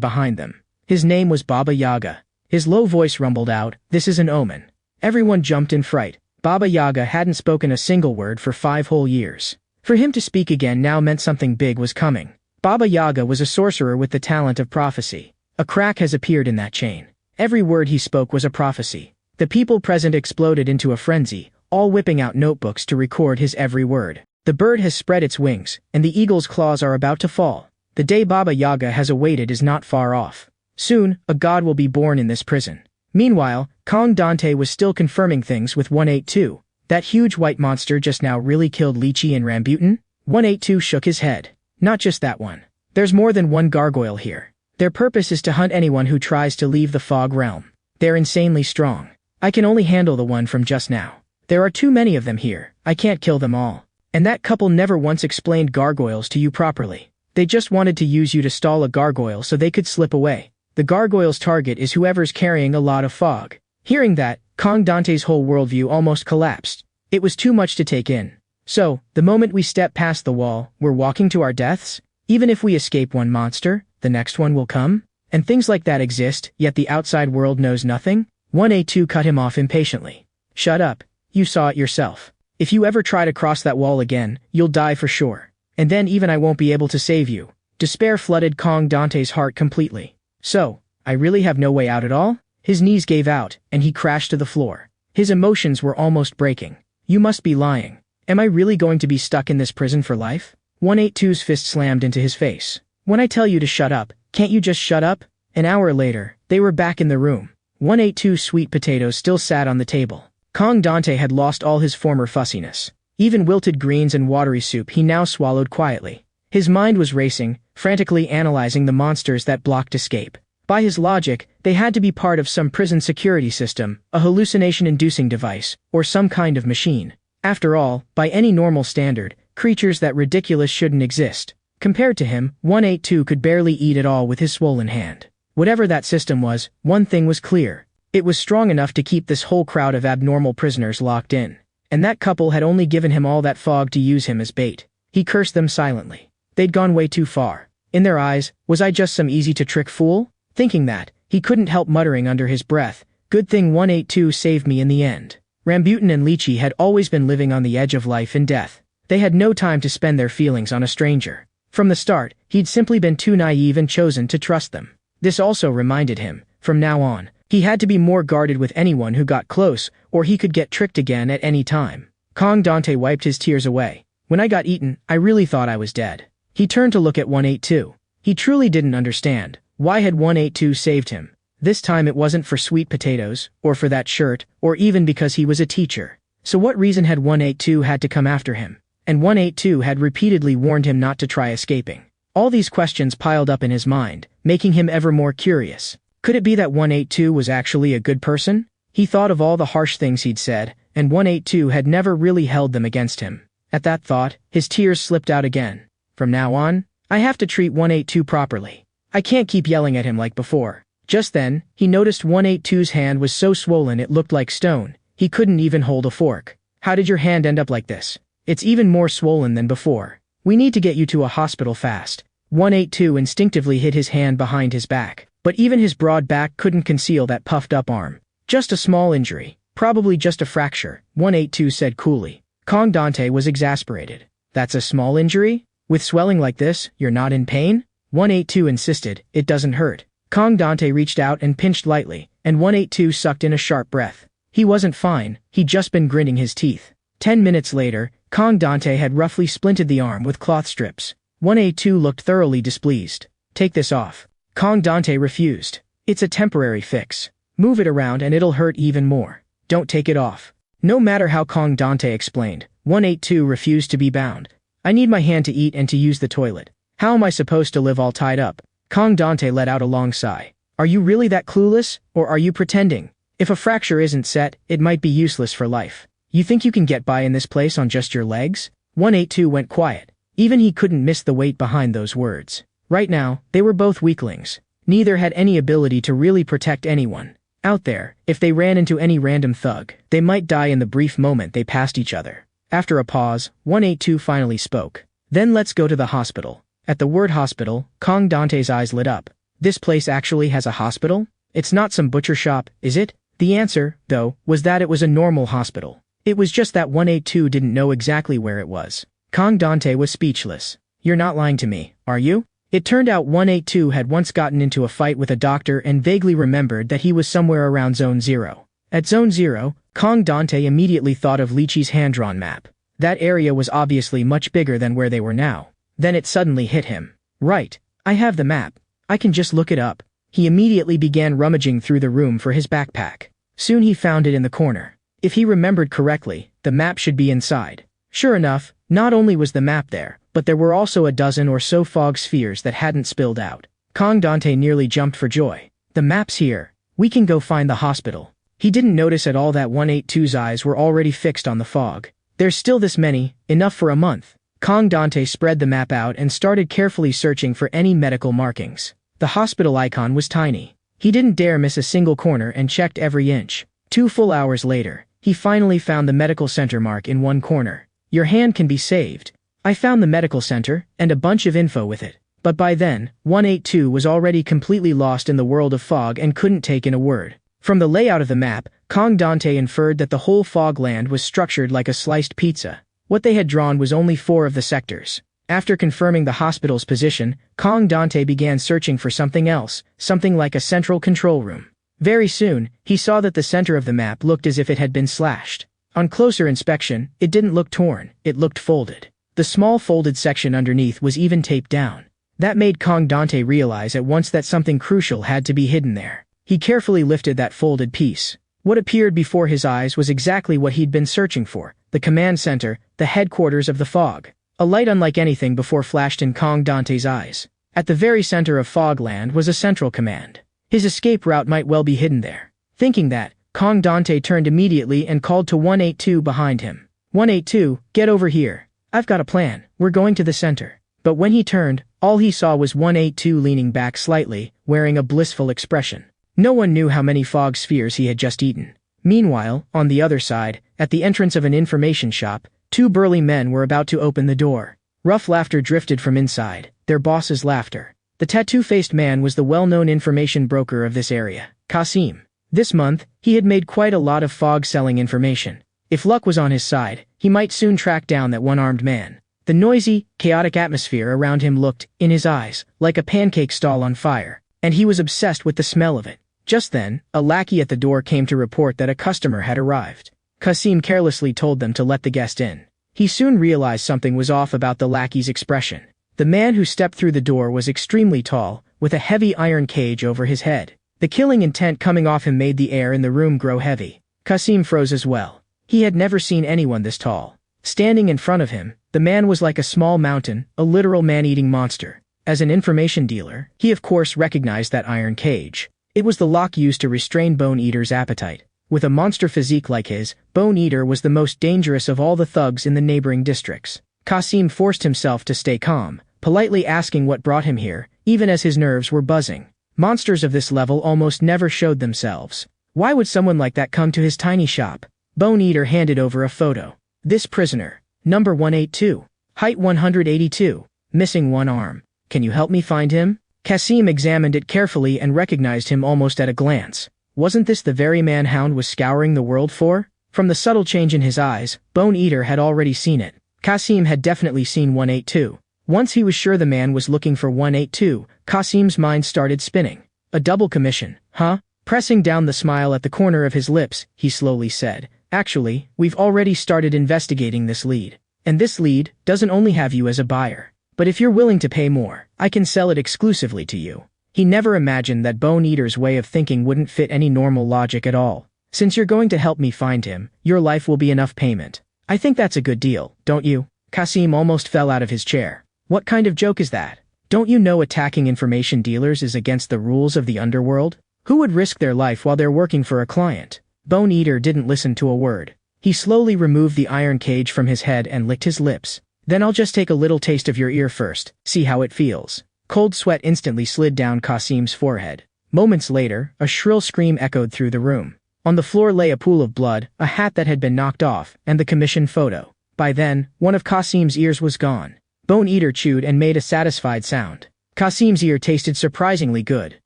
behind them. His name was Baba Yaga. His low voice rumbled out, "This is an omen." Everyone jumped in fright. Baba Yaga hadn't spoken a single word for 5 whole years. For him to speak again now meant something big was coming. Baba Yaga was a sorcerer with the talent of prophecy. A crack has appeared in that chain. Every word he spoke was a prophecy. The people present exploded into a frenzy, all whipping out notebooks to record his every word. The bird has spread its wings, and the eagle's claws are about to fall. The day Baba Yaga has awaited is not far off. Soon, a god will be born in this prison. Meanwhile, Kong Dante was still confirming things with 182. That huge white monster just now really killed Lychee and Rambutan? 182 shook his head. Not just that one. There's more than one gargoyle here. Their purpose is to hunt anyone who tries to leave the fog realm. They're insanely strong. I can only handle the one from just now. There are too many of them here. I can't kill them all. And that couple never once explained gargoyles to you properly. They just wanted to use you to stall a gargoyle so they could slip away. The gargoyle's target is whoever's carrying a lot of fog. Hearing that, Kong Dante's whole worldview almost collapsed. It was too much to take in. So, the moment we step past the wall, we're walking to our deaths? Even if we escape one monster, the next one will come? And things like that exist, yet the outside world knows nothing? 182 cut him off impatiently. Shut up. You saw it yourself. If you ever try to cross that wall again, you'll die for sure. And then even I won't be able to save you. Despair flooded Kong Dante's heart completely. So, I really have no way out at all? His knees gave out, and he crashed to the floor. His emotions were almost breaking. You must be lying. Am I really going to be stuck in this prison for life? 182's fist slammed into his face. When I tell you to shut up, can't you just shut up? An hour later, they were back in the room. 182's sweet potatoes still sat on the table. Kong Dante had lost all his former fussiness. Even wilted greens and watery soup he now swallowed quietly. His mind was racing, frantically analyzing the monsters that blocked escape. By his logic, they had to be part of some prison security system, a hallucination-inducing device, or some kind of machine. After all, by any normal standard, creatures that ridiculous shouldn't exist. Compared to him, 182 could barely eat at all with his swollen hand. Whatever that system was, one thing was clear. It was strong enough to keep this whole crowd of abnormal prisoners locked in. And that couple had only given him all that fog to use him as bait. He cursed them silently. They'd gone way too far. In their eyes, was I just some easy-to-trick fool? Thinking that, he couldn't help muttering under his breath, good thing 182 saved me in the end. Rambutan and Lychee had always been living on the edge of life and death. They had no time to spend their feelings on a stranger. From the start, he'd simply been too naive and chosen to trust them. This also reminded him, from now on, he had to be more guarded with anyone who got close, or he could get tricked again at any time. Kong Dante wiped his tears away. When I got eaten, I really thought I was dead. He turned to look at 182. He truly didn't understand. Why had 182 saved him? This time it wasn't for sweet potatoes, or for that shirt, or even because he was a teacher. So what reason had 182 had to come after him? And 182 had repeatedly warned him not to try escaping. All these questions piled up in his mind, making him ever more curious. Could it be that 182 was actually a good person? He thought of all the harsh things he'd said, and 182 had never really held them against him. At that thought, his tears slipped out again. From now on, I have to treat 182 properly. I can't keep yelling at him like before. Just then, he noticed 182's hand was so swollen it looked like stone. He couldn't even hold a fork. How did your hand end up like this? It's even more swollen than before. We need to get you to a hospital fast. 182 instinctively hid his hand behind his back, but even his broad back couldn't conceal that puffed-up arm. Just a small injury. Probably just a fracture, 182 said coolly. Kong Dante was exasperated. That's a small injury? With swelling like this, you're not in pain? 182 insisted, it doesn't hurt. Kong Dante reached out and pinched lightly, and 182 sucked in a sharp breath. He wasn't fine, he'd just been gritting his teeth. 10 minutes later, Kong Dante had roughly splinted the arm with cloth strips. 1A2 looked thoroughly displeased. "Take this off." Kong Dante refused. "It's a temporary fix. Move it around and it'll hurt even more. Don't take it off." No matter how Kong Dante explained, 182 refused to be bound. "I need my hand to eat and to use the toilet. How am I supposed to live all tied up?" Kong Dante let out a long sigh. "Are you really that clueless, or are you pretending? If a fracture isn't set, it might be useless for life. You think you can get by in this place on just your legs?" 182 went quiet. Even he couldn't miss the weight behind those words. Right now, they were both weaklings. Neither had any ability to really protect anyone. Out there, if they ran into any random thug, they might die in the brief moment they passed each other. After a pause, 182 finally spoke. "Then let's go to the hospital." At the word hospital, Kong Dante's eyes lit up. "This place actually has a hospital? It's not some butcher shop, is it?" The answer, though, was that it was a normal hospital. It was just that 182 didn't know exactly where it was. Kong Dante was speechless. "You're not lying to me, are you?" It turned out 182 had once gotten into a fight with a doctor and vaguely remembered that he was somewhere around Zone 0. At Zone 0, Kong Dante immediately thought of Lychee's hand-drawn map. That area was obviously much bigger than where they were now. Then it suddenly hit him. "Right. I have the map. I can just look it up." He immediately began rummaging through the room for his backpack. Soon he found it in the corner. If he remembered correctly, the map should be inside. Sure enough, not only was the map there, but there were also a dozen or so fog spheres that hadn't spilled out. Kong Dante nearly jumped for joy. "The map's here. We can go find the hospital." He didn't notice at all that 182's eyes were already fixed on the fog. "There's still this many, enough for a month." Kong Dante spread the map out and started carefully searching for any medical markings. The hospital icon was tiny. He didn't dare miss a single corner and checked every inch. 2 full hours later, he finally found the medical center mark in one corner. "Your hand can be saved." I found the medical center, and a bunch of info with it. But by then, 182 was already completely lost in the world of fog and couldn't take in a word. From the layout of the map, Kong Dante inferred that the whole fog land was structured like a sliced pizza. What they had drawn was only 4 of the sectors. After confirming the hospital's position, Kong Dante began searching for something else, something like a central control room. Very soon, he saw that the center of the map looked as if it had been slashed. On closer inspection, it didn't look torn, it looked folded. The small folded section underneath was even taped down. That made Kong Dante realize at once that something crucial had to be hidden there. He carefully lifted that folded piece. What appeared before his eyes was exactly what he'd been searching for: the command center, the headquarters of the fog. A light unlike anything before flashed in Kong Dante's eyes. At the very center of Fogland was a central command. His escape route might well be hidden there. Thinking that, Kong Dante turned immediately and called to 182 behind him. "182, get over here. I've got a plan. We're going to the center." But when he turned, all he saw was 182 leaning back slightly, wearing a blissful expression. No one knew how many fog spheres he had just eaten. Meanwhile, on the other side, at the entrance of an information shop, 2 burly men were about to open the door. Rough laughter drifted from inside, their boss's laughter. The tattoo-faced man was the well-known information broker of this area, Kasim. This month, he had made quite a lot of fog-selling information. If luck was on his side, he might soon track down that one-armed man. The noisy, chaotic atmosphere around him looked, in his eyes, like a pancake stall on fire, and he was obsessed with the smell of it. Just then, a lackey at the door came to report that a customer had arrived. Kasim carelessly told them to let the guest in. He soon realized something was off about the lackey's expression. The man who stepped through the door was extremely tall, with a heavy iron cage over his head. The killing intent coming off him made the air in the room grow heavy. Kasim froze as well. He had never seen anyone this tall. Standing in front of him, the man was like a small mountain, a literal man-eating monster. As an information dealer, he of course recognized that iron cage. It was the lock used to restrain Bone Eater's appetite. With a monster physique like his, Bone Eater was the most dangerous of all the thugs in the neighboring districts. Kasim forced himself to stay calm, politely asking what brought him here, even as his nerves were buzzing. Monsters of this level almost never showed themselves. Why would someone like that come to his tiny shop? Bone Eater handed over a photo. "This prisoner, number 182, height 182, missing one arm. Can you help me find him?" Kasim examined it carefully and recognized him almost at a glance. Wasn't this the very man Hound was scouring the world for? From the subtle change in his eyes, Bone Eater had already seen it. Kasim had definitely seen 182. Once he was sure the man was looking for 182, Kasim's mind started spinning. "A double commission, huh?" Pressing down the smile at the corner of his lips, he slowly said, "Actually, we've already started investigating this lead. And this lead doesn't only have you as a buyer, but if you're willing to pay more, I can sell it exclusively to you. He never imagined that Bone Eater's way of thinking wouldn't fit any normal logic at all. Since you're going to help me find him, your life will be enough payment. I think that's a good deal, don't you? Kasim almost fell out of his chair. What kind of joke is that? Don't you know attacking information dealers is against the rules of the underworld? Who would risk their life while they're working for a client? Bone Eater didn't listen to a word. He slowly removed the iron cage from his head and licked his lips. Then I'll just take a little taste of your ear first, see how it feels. Cold sweat instantly slid down Kasim's forehead. Moments later, a shrill scream echoed through the room. On the floor lay a pool of blood, a hat that had been knocked off, and the commission photo. By then, one of Kasim's ears was gone. Bone Eater chewed and made a satisfied sound. Kasim's ear tasted surprisingly good.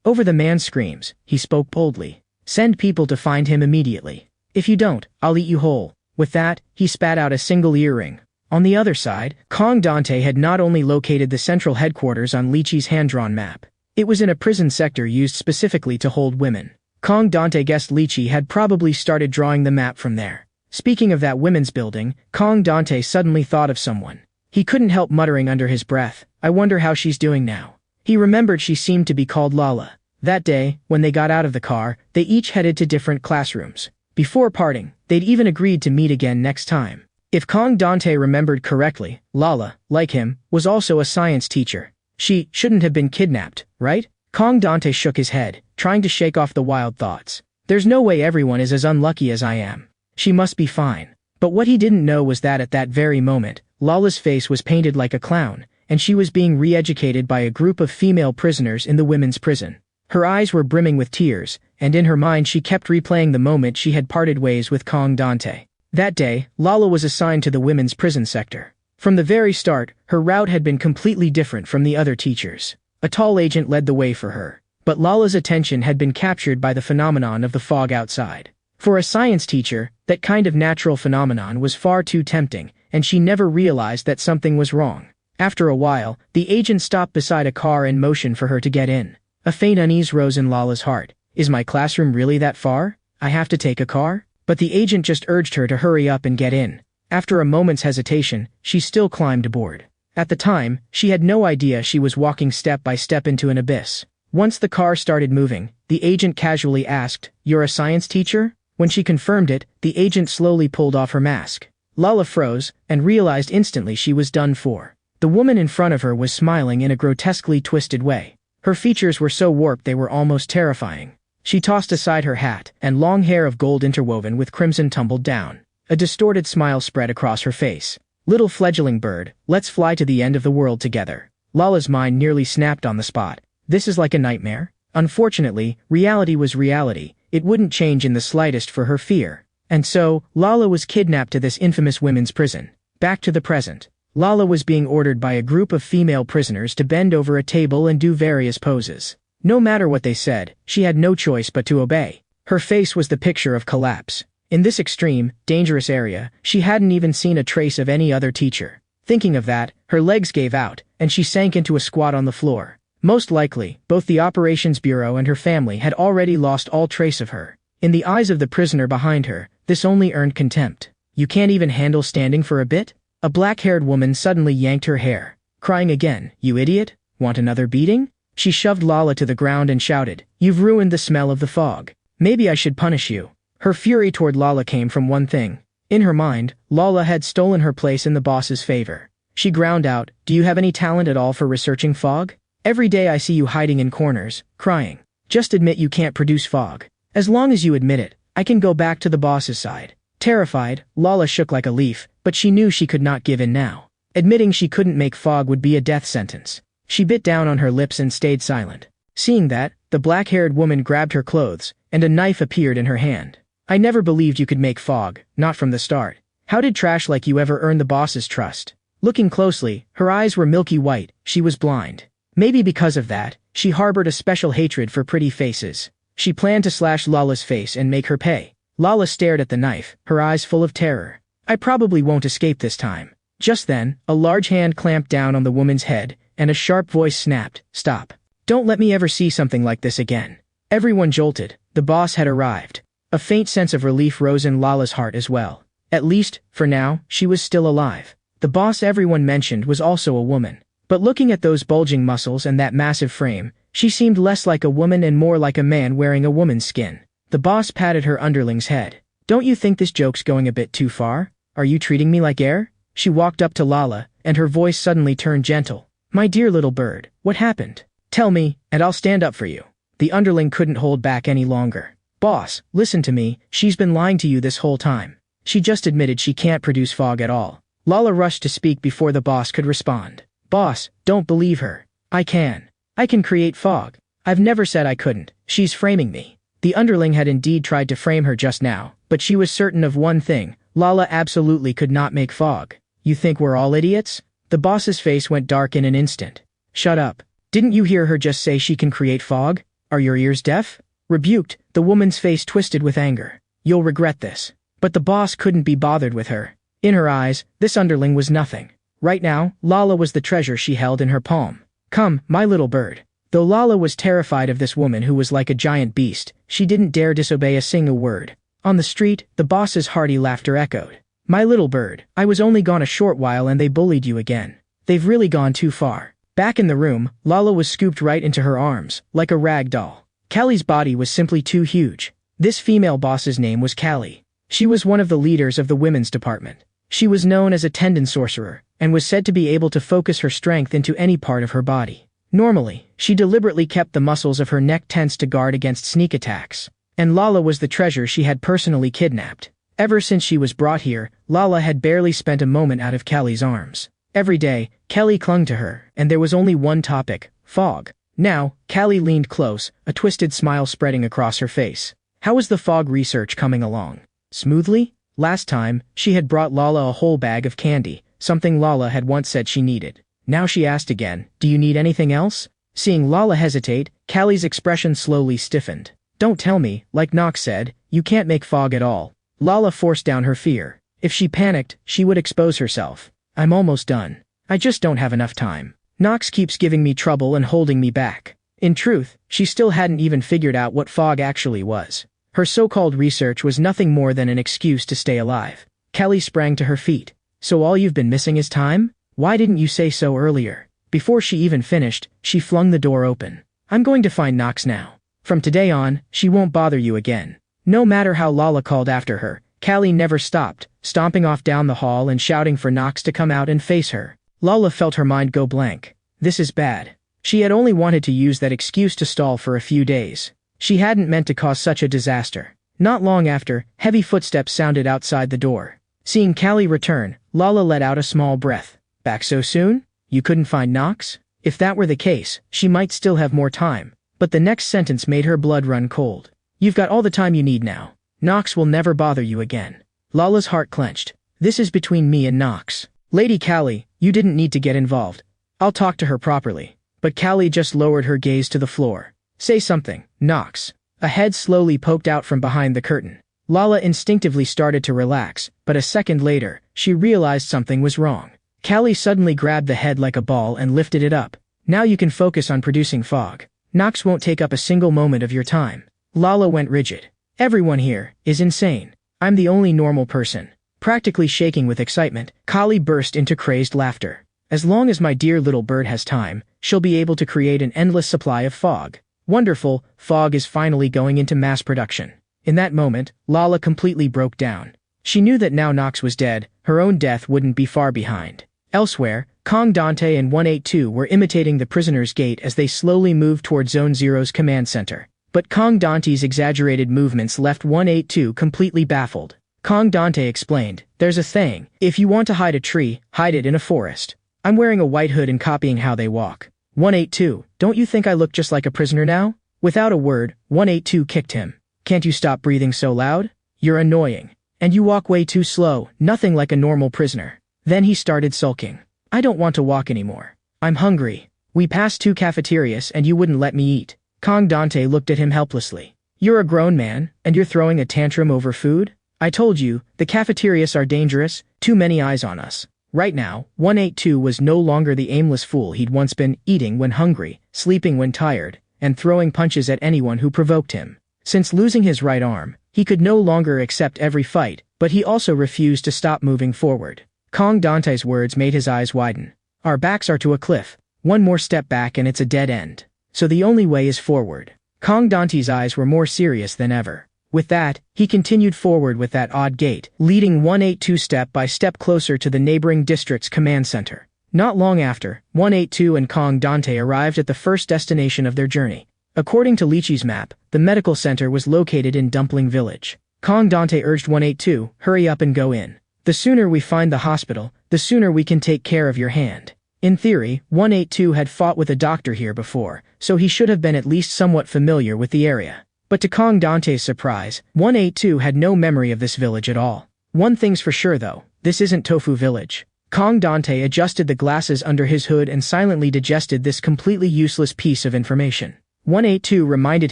Over the man's screams, he spoke boldly. Send people to find him immediately. If you don't, I'll eat you whole. With that, he spat out a single earring. On the other side, Kong Dante had not only located the central headquarters on Lychee's hand-drawn map. It was in a prison sector used specifically to hold women. Kong Dante guessed Lychee had probably started drawing the map from there. Speaking of that women's building, Kong Dante suddenly thought of someone. He couldn't help muttering under his breath, I wonder how she's doing now. He remembered she seemed to be called Lala. That day, when they got out of the car, they each headed to different classrooms. Before parting, they'd even agreed to meet again next time. If Kong Dante remembered correctly, Lala, like him, was also a science teacher. She shouldn't have been kidnapped, right? Kong Dante shook his head, trying to shake off the wild thoughts. There's no way everyone is as unlucky as I am. She must be fine. But what he didn't know was that at that very moment, Lala's face was painted like a clown, and she was being re-educated by a group of female prisoners in the women's prison. Her eyes were brimming with tears, and in her mind she kept replaying the moment she had parted ways with Kong Dante. That day, Lala was assigned to the women's prison sector. From the very start, her route had been completely different from the other teachers. A tall agent led the way for her, but Lala's attention had been captured by the phenomenon of the fog outside. For a science teacher, that kind of natural phenomenon was far too tempting, and she never realized that something was wrong. After a while, the agent stopped beside a car and motioned for her to get in. A faint unease rose in Lala's heart. Is my classroom really that far? I have to take a car? But the agent just urged her to hurry up and get in. After a moment's hesitation, she still climbed aboard. At the time, she had no idea she was walking step by step into an abyss. Once the car started moving, the agent casually asked, "You're a science teacher?" When she confirmed it, the agent slowly pulled off her mask. Lala froze, and realized instantly she was done for. The woman in front of her was smiling in a grotesquely twisted way. Her features were so warped they were almost terrifying. She tossed aside her hat, and long hair of gold interwoven with crimson tumbled down. A distorted smile spread across her face. Little fledgling bird, let's fly to the end of the world together. Lala's mind nearly snapped on the spot. This is like a nightmare? Unfortunately, reality was reality. It wouldn't change in the slightest for her fear. And so, Lala was kidnapped to this infamous women's prison. Back to the present. Lala was being ordered by a group of female prisoners to bend over a table and do various poses. No matter what they said, she had no choice but to obey. Her face was the picture of collapse. In this extreme, dangerous area, she hadn't even seen a trace of any other teacher. Thinking of that, her legs gave out, and she sank into a squat on the floor. Most likely, both the Operations Bureau and her family had already lost all trace of her. In the eyes of the prisoner behind her, this only earned contempt. You can't even handle standing for a bit? A black-haired woman suddenly yanked her hair. Crying again, you idiot? Want another beating? She shoved Lala to the ground and shouted, you've ruined the smell of the fog. Maybe I should punish you. Her fury toward Lala came from one thing. In her mind, Lala had stolen her place in the boss's favor. She ground out, do you have any talent at all for researching fog? Every day I see you hiding in corners, crying. Just admit you can't produce fog. As long as you admit it, I can go back to the boss's side. Terrified, Lala shook like a leaf, but she knew she could not give in now. Admitting she couldn't make fog would be a death sentence. She bit down on her lips and stayed silent. Seeing that, the black-haired woman grabbed her clothes, and a knife appeared in her hand. I never believed you could make fog, not from the start. How did trash like you ever earn the boss's trust? Looking closely, her eyes were milky white, she was blind. Maybe because of that, she harbored a special hatred for pretty faces. She planned to slash Lala's face and make her pay. Lala stared at the knife, her eyes full of terror. I probably won't escape this time. Just then, a large hand clamped down on the woman's head, and a sharp voice snapped, stop. Don't let me ever see something like this again. Everyone jolted. The boss had arrived. A faint sense of relief rose in Lala's heart as well. At least, for now, she was still alive. The boss everyone mentioned was also a woman. But looking at those bulging muscles and that massive frame, she seemed less like a woman and more like a man wearing a woman's skin. The boss patted her underling's head. Don't you think this joke's going a bit too far? Are you treating me like air? She walked up to Lala, and her voice suddenly turned gentle. My dear little bird, what happened? Tell me, and I'll stand up for you. The underling couldn't hold back any longer. Boss, listen to me, she's been lying to you this whole time. She just admitted she can't produce fog at all. Lala rushed to speak before the boss could respond. Boss, don't believe her. I can. I can create fog. I've never said I couldn't. She's framing me. The underling had indeed tried to frame her just now, but she was certain of one thing. Lala absolutely could not make fog. You think we're all idiots? The boss's face went dark in an instant. Shut up. Didn't you hear her just say she can create fog? Are your ears deaf? Rebuked, the woman's face twisted with anger. You'll regret this. But the boss couldn't be bothered with her. In her eyes, this underling was nothing. Right now, Lala was the treasure she held in her palm. Come, my little bird. Though Lala was terrified of this woman who was like a giant beast, she didn't dare disobey a single word. On the street, the boss's hearty laughter echoed. My little bird, I was only gone a short while and they bullied you again. They've really gone too far. Back in the room, Lala was scooped right into her arms, like a rag doll. Callie's body was simply too huge. This female boss's name was Callie. She was one of the leaders of the women's department. She was known as a tendon sorcerer, and was said to be able to focus her strength into any part of her body. Normally, she deliberately kept the muscles of her neck tense to guard against sneak attacks. And Lala was the treasure she had personally kidnapped. Ever since she was brought here, Lala had barely spent a moment out of Callie's arms. Every day, Callie clung to her, and there was only one topic: fog. Now, Callie leaned close, a twisted smile spreading across her face. How was the fog research coming along? Smoothly? Last time, she had brought Lala a whole bag of candy, something Lala had once said she needed. Now she asked again, do you need anything else? Seeing Lala hesitate, Callie's expression slowly stiffened. Don't tell me, like Nox said, you can't make fog at all. Lala forced down her fear. If she panicked, she would expose herself. I'm almost done. I just don't have enough time. Nox keeps giving me trouble and holding me back. In truth, she still hadn't even figured out what fog actually was. Her so-called research was nothing more than an excuse to stay alive. Callie sprang to her feet. So all you've been missing is time? Why didn't you say so earlier? Before she even finished, she flung the door open. I'm going to find Nox now. From today on, she won't bother you again. No matter how Lala called after her, Callie never stopped, stomping off down the hall and shouting for Nox to come out and face her. Lala felt her mind go blank. This is bad. She had only wanted to use that excuse to stall for a few days. She hadn't meant to cause such a disaster. Not long after, heavy footsteps sounded outside the door. Seeing Callie return, Lala let out a small breath. Back so soon? You couldn't find Nox? If that were the case, she might still have more time. But the next sentence made her blood run cold. You've got all the time you need now. Nox will never bother you again. Lala's heart clenched. This is between me and Nox. Lady Callie, you didn't need to get involved. I'll talk to her properly. But Callie just lowered her gaze to the floor. Say something, Nox. A head slowly poked out from behind the curtain. Lala instinctively started to relax, but a second later, she realized something was wrong. Callie suddenly grabbed the head like a ball and lifted it up. Now you can focus on producing fog. Nox won't take up a single moment of your time. Lala went rigid. Everyone here is insane. I'm the only normal person. Practically shaking with excitement, Callie burst into crazed laughter. As long as my dear little bird has time, she'll be able to create an endless supply of fog. Wonderful, fog is finally going into mass production. In that moment, Lala completely broke down. She knew that now Nox was dead, her own death wouldn't be far behind. Elsewhere, Kong Dante and 182 were imitating the prisoner's gait as they slowly moved toward Zone Zero's command center. But Kong Dante's exaggerated movements left 182 completely baffled. Kong Dante explained, there's a thing. If you want to hide a tree, hide it in a forest. I'm wearing a white hood and copying how they walk. 182, don't you think I look just like a prisoner now? Without a word, 182 kicked him. Can't you stop breathing so loud? You're annoying. And you walk way too slow, nothing like a normal prisoner. Then he started sulking. I don't want to walk anymore. I'm hungry. We passed 2 cafeterias and you wouldn't let me eat. Kong Dante looked at him helplessly. You're a grown man, and you're throwing a tantrum over food? I told you, the cafeterias are dangerous, too many eyes on us. Right now, 182 was no longer the aimless fool he'd once been, eating when hungry, sleeping when tired, and throwing punches at anyone who provoked him. Since losing his right arm, he could no longer accept every fight, but he also refused to stop moving forward. Kong Dante's words made his eyes widen. Our backs are to a cliff. One more step back and it's a dead end. So the only way is forward. Kong Dante's eyes were more serious than ever. With that, he continued forward with that odd gait, leading 182 step by step closer to the neighboring district's command center. Not long after, 182 and Kong Dante arrived at the first destination of their journey. According to Lychee's map, the medical center was located in Dumpling Village. Kong Dante urged 182, hurry up and go in. The sooner we find the hospital, the sooner we can take care of your hand. In theory, 182 had fought with a doctor here before, so he should have been at least somewhat familiar with the area. But to Kong Dante's surprise, 182 had no memory of this village at all. One thing's for sure though, this isn't Tofu Village. Kong Dante adjusted the glasses under his hood and silently digested this completely useless piece of information. 182 reminded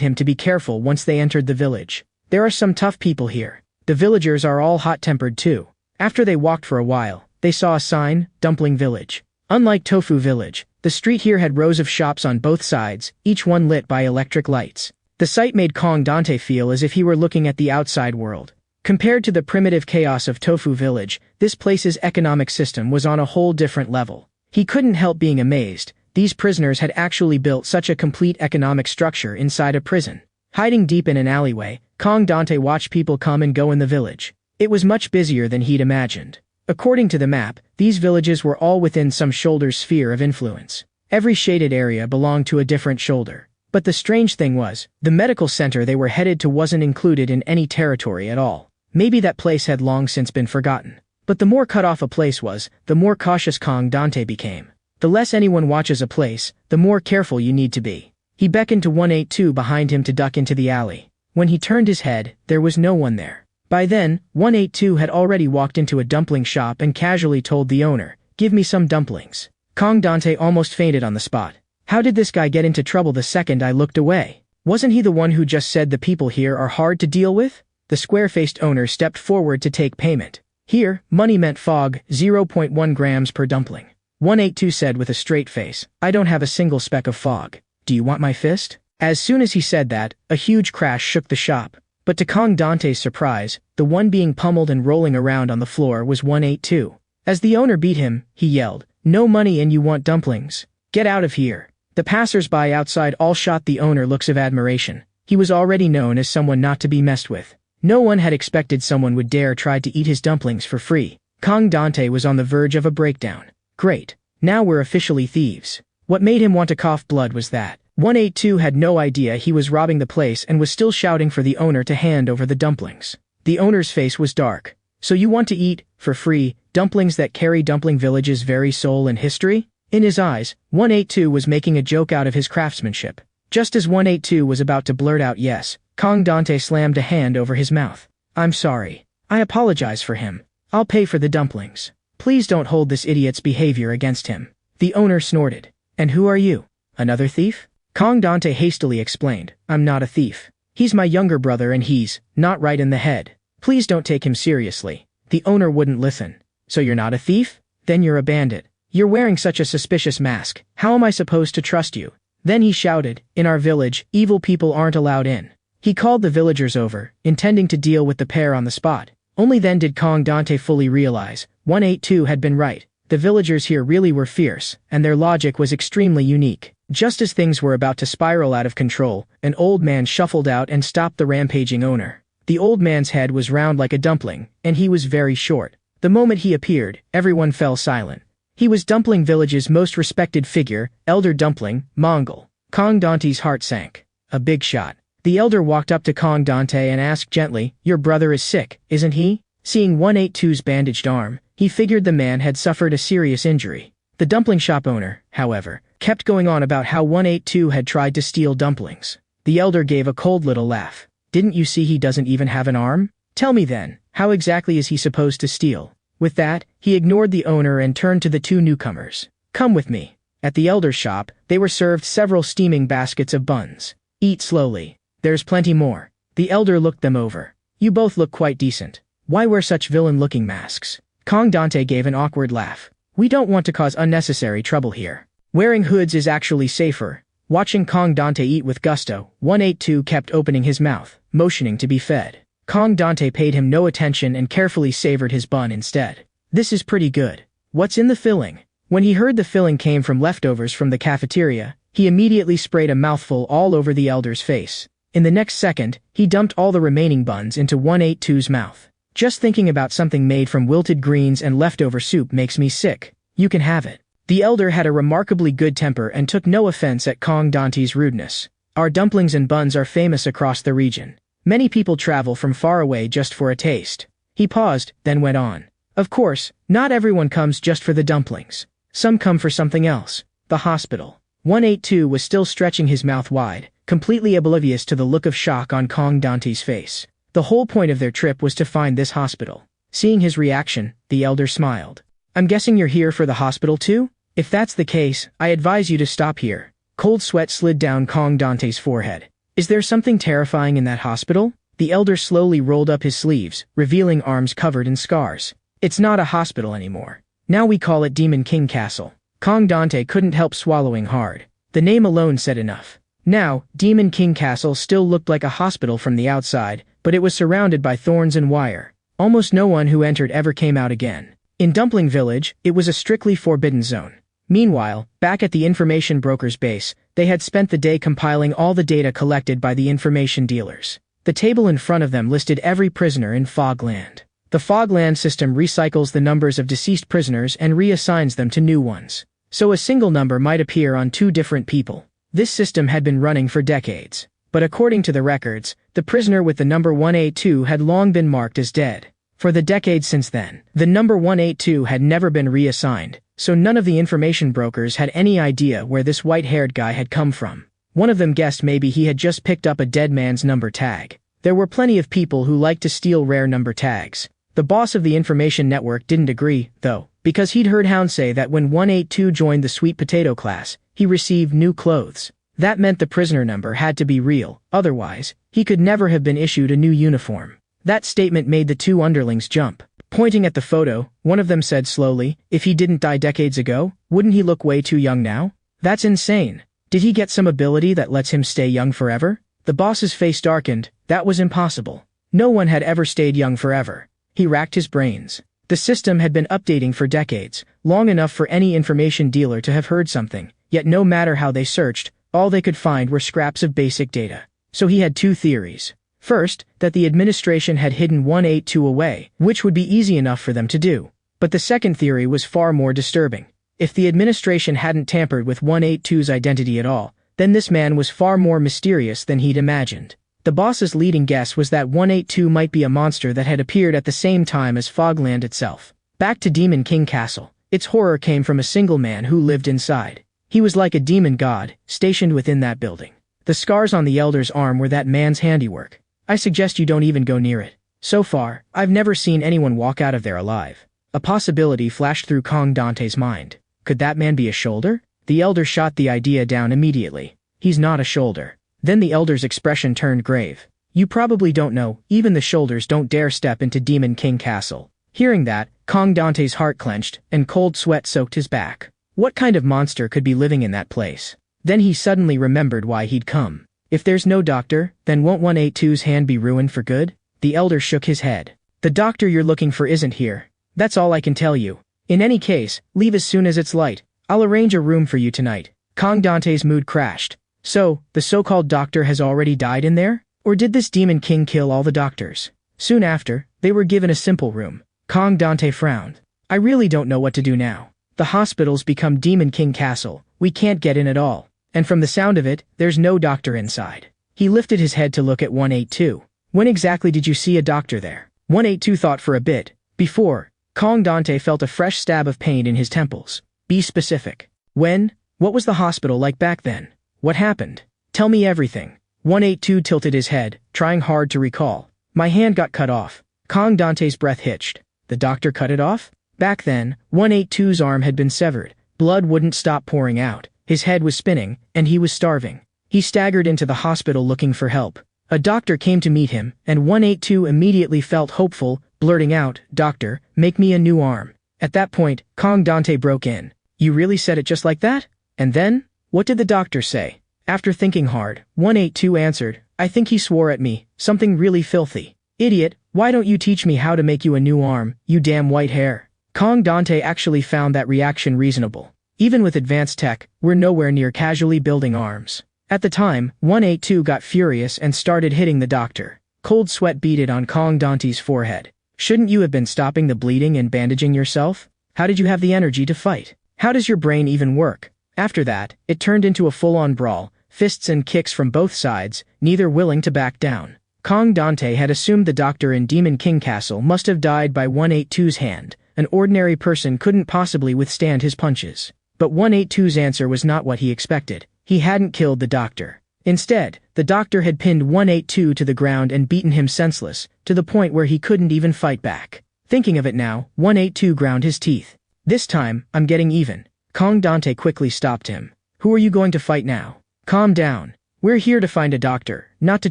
him to be careful once they entered the village. There are some tough people here. The villagers are all hot-tempered too. After they walked for a while, they saw a sign, Dumpling Village. Unlike Tofu Village, the street here had rows of shops on both sides, each one lit by electric lights. The sight made Kong Dante feel as if he were looking at the outside world. Compared to the primitive chaos of Tofu Village, this place's economic system was on a whole different level. He couldn't help being amazed. These prisoners had actually built such a complete economic structure inside a prison. Hiding deep in an alleyway, Kong Dante watched people come and go in the village. It was much busier than he'd imagined. According to the map, these villages were all within some shoulder's sphere of influence. Every shaded area belonged to a different shoulder. But the strange thing was, the medical center they were headed to wasn't included in any territory at all. Maybe that place had long since been forgotten. But the more cut off a place was, the more cautious Kong Dante became. The less anyone watches a place, the more careful you need to be. He beckoned to 182 behind him to duck into the alley. When he turned his head, there was no one there. By then, 182 had already walked into a dumpling shop and casually told the owner, "Give me some dumplings." Kong Dante almost fainted on the spot. How did this guy get into trouble the second I looked away? Wasn't he the one who just said the people here are hard to deal with? The square-faced owner stepped forward to take payment. Here, money meant fog, 0.1 grams per dumpling. 182 said with a straight face, "I don't have a single speck of fog. Do you want my fist?" As soon as he said that, a huge crash shook the shop. But to Kong Dante's surprise, the one being pummeled and rolling around on the floor was 182. As the owner beat him, he yelled, "No money and you want dumplings? Get out of here." The passers-by outside all shot the owner looks of admiration. He was already known as someone not to be messed with. No one had expected someone would dare try to eat his dumplings for free. Kong Dante was on the verge of a breakdown. Great. Now we're officially thieves. What made him want to cough blood was that 182 had no idea he was robbing the place and was still shouting for the owner to hand over the dumplings. The owner's face was dark. "So you want to eat, for free, dumplings that carry Dumpling Village's very soul and history?" In his eyes, 182 was making a joke out of his craftsmanship. Just as 182 was about to blurt out yes, Kong Dante slammed a hand over his mouth. "I'm sorry. I apologize for him. I'll pay for the dumplings. Please don't hold this idiot's behavior against him." The owner snorted. "And who are you? Another thief?" Kong Dante hastily explained, "I'm not a thief. He's my younger brother and he's not right in the head. Please don't take him seriously." The owner wouldn't listen. "So you're not a thief? Then you're a bandit. You're wearing such a suspicious mask. How am I supposed to trust you?" Then he shouted, "In our village, evil people aren't allowed in." He called the villagers over, intending to deal with the pair on the spot. Only then did Kong Dante fully realize, 182 had been right. The villagers here really were fierce, and their logic was extremely unique. Just as things were about to spiral out of control, an old man shuffled out and stopped the rampaging owner. The old man's head was round like a dumpling, and he was very short. The moment he appeared, everyone fell silent. He was Dumpling Village's most respected figure, Elder Dumpling, Mongol. Kong Dante's heart sank. A big shot. The elder walked up to Kong Dante and asked gently, "Your brother is sick, isn't he?" Seeing 182's bandaged arm, he figured the man had suffered a serious injury. The dumpling shop owner, however, kept going on about how 182 had tried to steal dumplings. The elder gave a cold little laugh. "Didn't you see he doesn't even have an arm? Tell me then, how exactly is he supposed to steal?" With that, he ignored the owner and turned to the two newcomers. "Come with me." At the elder's shop, they were served several steaming baskets of buns. "Eat slowly. There's plenty more." The elder looked them over. "You both look quite decent. Why wear such villain-looking masks?" Kong Dante gave an awkward laugh. "We don't want to cause unnecessary trouble here. Wearing hoods is actually safer." Watching Kong Dante eat with gusto, 182 kept opening his mouth, motioning to be fed. Kong Dante paid him no attention and carefully savored his bun instead. This is pretty good. What's in the filling? When he heard the filling came from leftovers from the cafeteria, he immediately sprayed a mouthful all over the elder's face. In the next second, he dumped all the remaining buns into 182's mouth. Just thinking about something made from wilted greens and leftover soup makes me sick. You can have it. The elder had a remarkably good temper and took no offense at Kong Dante's rudeness. Our dumplings and buns are famous across the region. Many people travel from far away just for a taste. He paused, then went on. Of course, not everyone comes just for the dumplings. Some come for something else. The hospital. 182 was still stretching his mouth wide, completely oblivious to the look of shock on Kong Dante's face. The whole point of their trip was to find this hospital. Seeing his reaction, the elder smiled. I'm guessing you're here for the hospital too? If that's the case, I advise you to stop here. Cold sweat slid down Kong Dante's forehead. Is there something terrifying in that hospital? The elder slowly rolled up his sleeves, revealing arms covered in scars. It's not a hospital anymore. Now we call it Demon King Castle. Kong Dante couldn't help swallowing hard. The name alone said enough. Now, Demon King Castle still looked like a hospital from the outside, but it was surrounded by thorns and wire. Almost no one who entered ever came out again. In Dumpling Village, it was a strictly forbidden zone. Meanwhile, back at the information broker's base, they had spent the day compiling all the data collected by the information dealers. The table in front of them listed every prisoner in Fogland. The Fogland system recycles the numbers of deceased prisoners and reassigns them to new ones. So a single number might appear on two different people. This system had been running for decades. But according to the records, the prisoner with the number 182 had long been marked as dead. For the decades since then, the number 182 had never been reassigned, so none of the information brokers had any idea where this white-haired guy had come from. One of them guessed maybe he had just picked up a dead man's number tag. There were plenty of people who liked to steal rare number tags. The boss of the information network didn't agree, though, because he'd heard Hound say that when 182 joined the sweet potato class, he received new clothes. That meant the prisoner number had to be real, otherwise, he could never have been issued a new uniform. That statement made the two underlings jump. Pointing at the photo, one of them said slowly, if he didn't die decades ago, wouldn't he look way too young now? That's insane. Did he get some ability that lets him stay young forever? The boss's face darkened. That was impossible. No one had ever stayed young forever. He racked his brains. The system had been updating for decades, long enough for any information dealer to have heard something, yet no matter how they searched, all they could find were scraps of basic data. So he had two theories. First, that the administration had hidden 182 away, which would be easy enough for them to do. But the second theory was far more disturbing. If the administration hadn't tampered with 182's identity at all, then this man was far more mysterious than he'd imagined. The boss's leading guess was that 182 might be a monster that had appeared at the same time as Fogland itself. Back to Demon King Castle. Its horror came from a single man who lived inside. He was like a demon god, stationed within that building. The scars on the elder's arm were that man's handiwork. I suggest you don't even go near it. So far, I've never seen anyone walk out of there alive. A possibility flashed through Kong Dante's mind. Could that man be a shoulder? The elder shot the idea down immediately. He's not a shoulder. Then the elder's expression turned grave. You probably don't know, even the shoulders don't dare step into Demon King Castle. Hearing that, Kong Dante's heart clenched, and cold sweat soaked his back. What kind of monster could be living in that place? Then he suddenly remembered why he'd come. If there's no doctor, then won't 182's hand be ruined for good? The elder shook his head. The doctor you're looking for isn't here. That's all I can tell you. In any case, leave as soon as it's light. I'll arrange a room for you tonight. Kong Dante's mood crashed. So, the so-called doctor has already died in there? Or did this demon king kill all the doctors? Soon after, they were given a simple room. Kong Dante frowned. I really don't know what to do now. The hospital's become Demon King Castle. We can't get in at all. And from the sound of it, there's no doctor inside. He lifted his head to look at 182. When exactly did you see a doctor there? 182 thought for a bit. Before, Kong Dante felt a fresh stab of pain in his temples. Be specific. When? What was the hospital like back then? What happened? Tell me everything. 182 tilted his head, trying hard to recall. My hand got cut off. Kong Dante's breath hitched. The doctor cut it off? Back then, 182's arm had been severed. Blood wouldn't stop pouring out. His head was spinning, and he was starving. He staggered into the hospital looking for help. A doctor came to meet him, and 182 immediately felt hopeful, blurting out, Doctor, make me a new arm. At that point, Kong Dante broke in. You really said it just like that? And then? What did the doctor say? After thinking hard, 182 answered, I think he swore at me, something really filthy. Idiot, why don't you teach me how to make you a new arm, you damn white hair? Kong Dante actually found that reaction reasonable. Even with advanced tech, we're nowhere near casually building arms. At the time, 182 got furious and started hitting the doctor. Cold sweat beaded on Kong Dante's forehead. Shouldn't you have been stopping the bleeding and bandaging yourself? How did you have the energy to fight? How does your brain even work? After that, it turned into a full-on brawl, fists and kicks from both sides, neither willing to back down. Kong Dante had assumed the doctor in Demon King Castle must have died by 182's hand. An ordinary person couldn't possibly withstand his punches. But 182's answer was not what he expected. He hadn't killed the doctor. Instead, the doctor had pinned 182 to the ground and beaten him senseless, to the point where he couldn't even fight back. Thinking of it now, 182 ground his teeth. This time, I'm getting even. Kong Dante quickly stopped him. Who are you going to fight now? Calm down. We're here to find a doctor, not to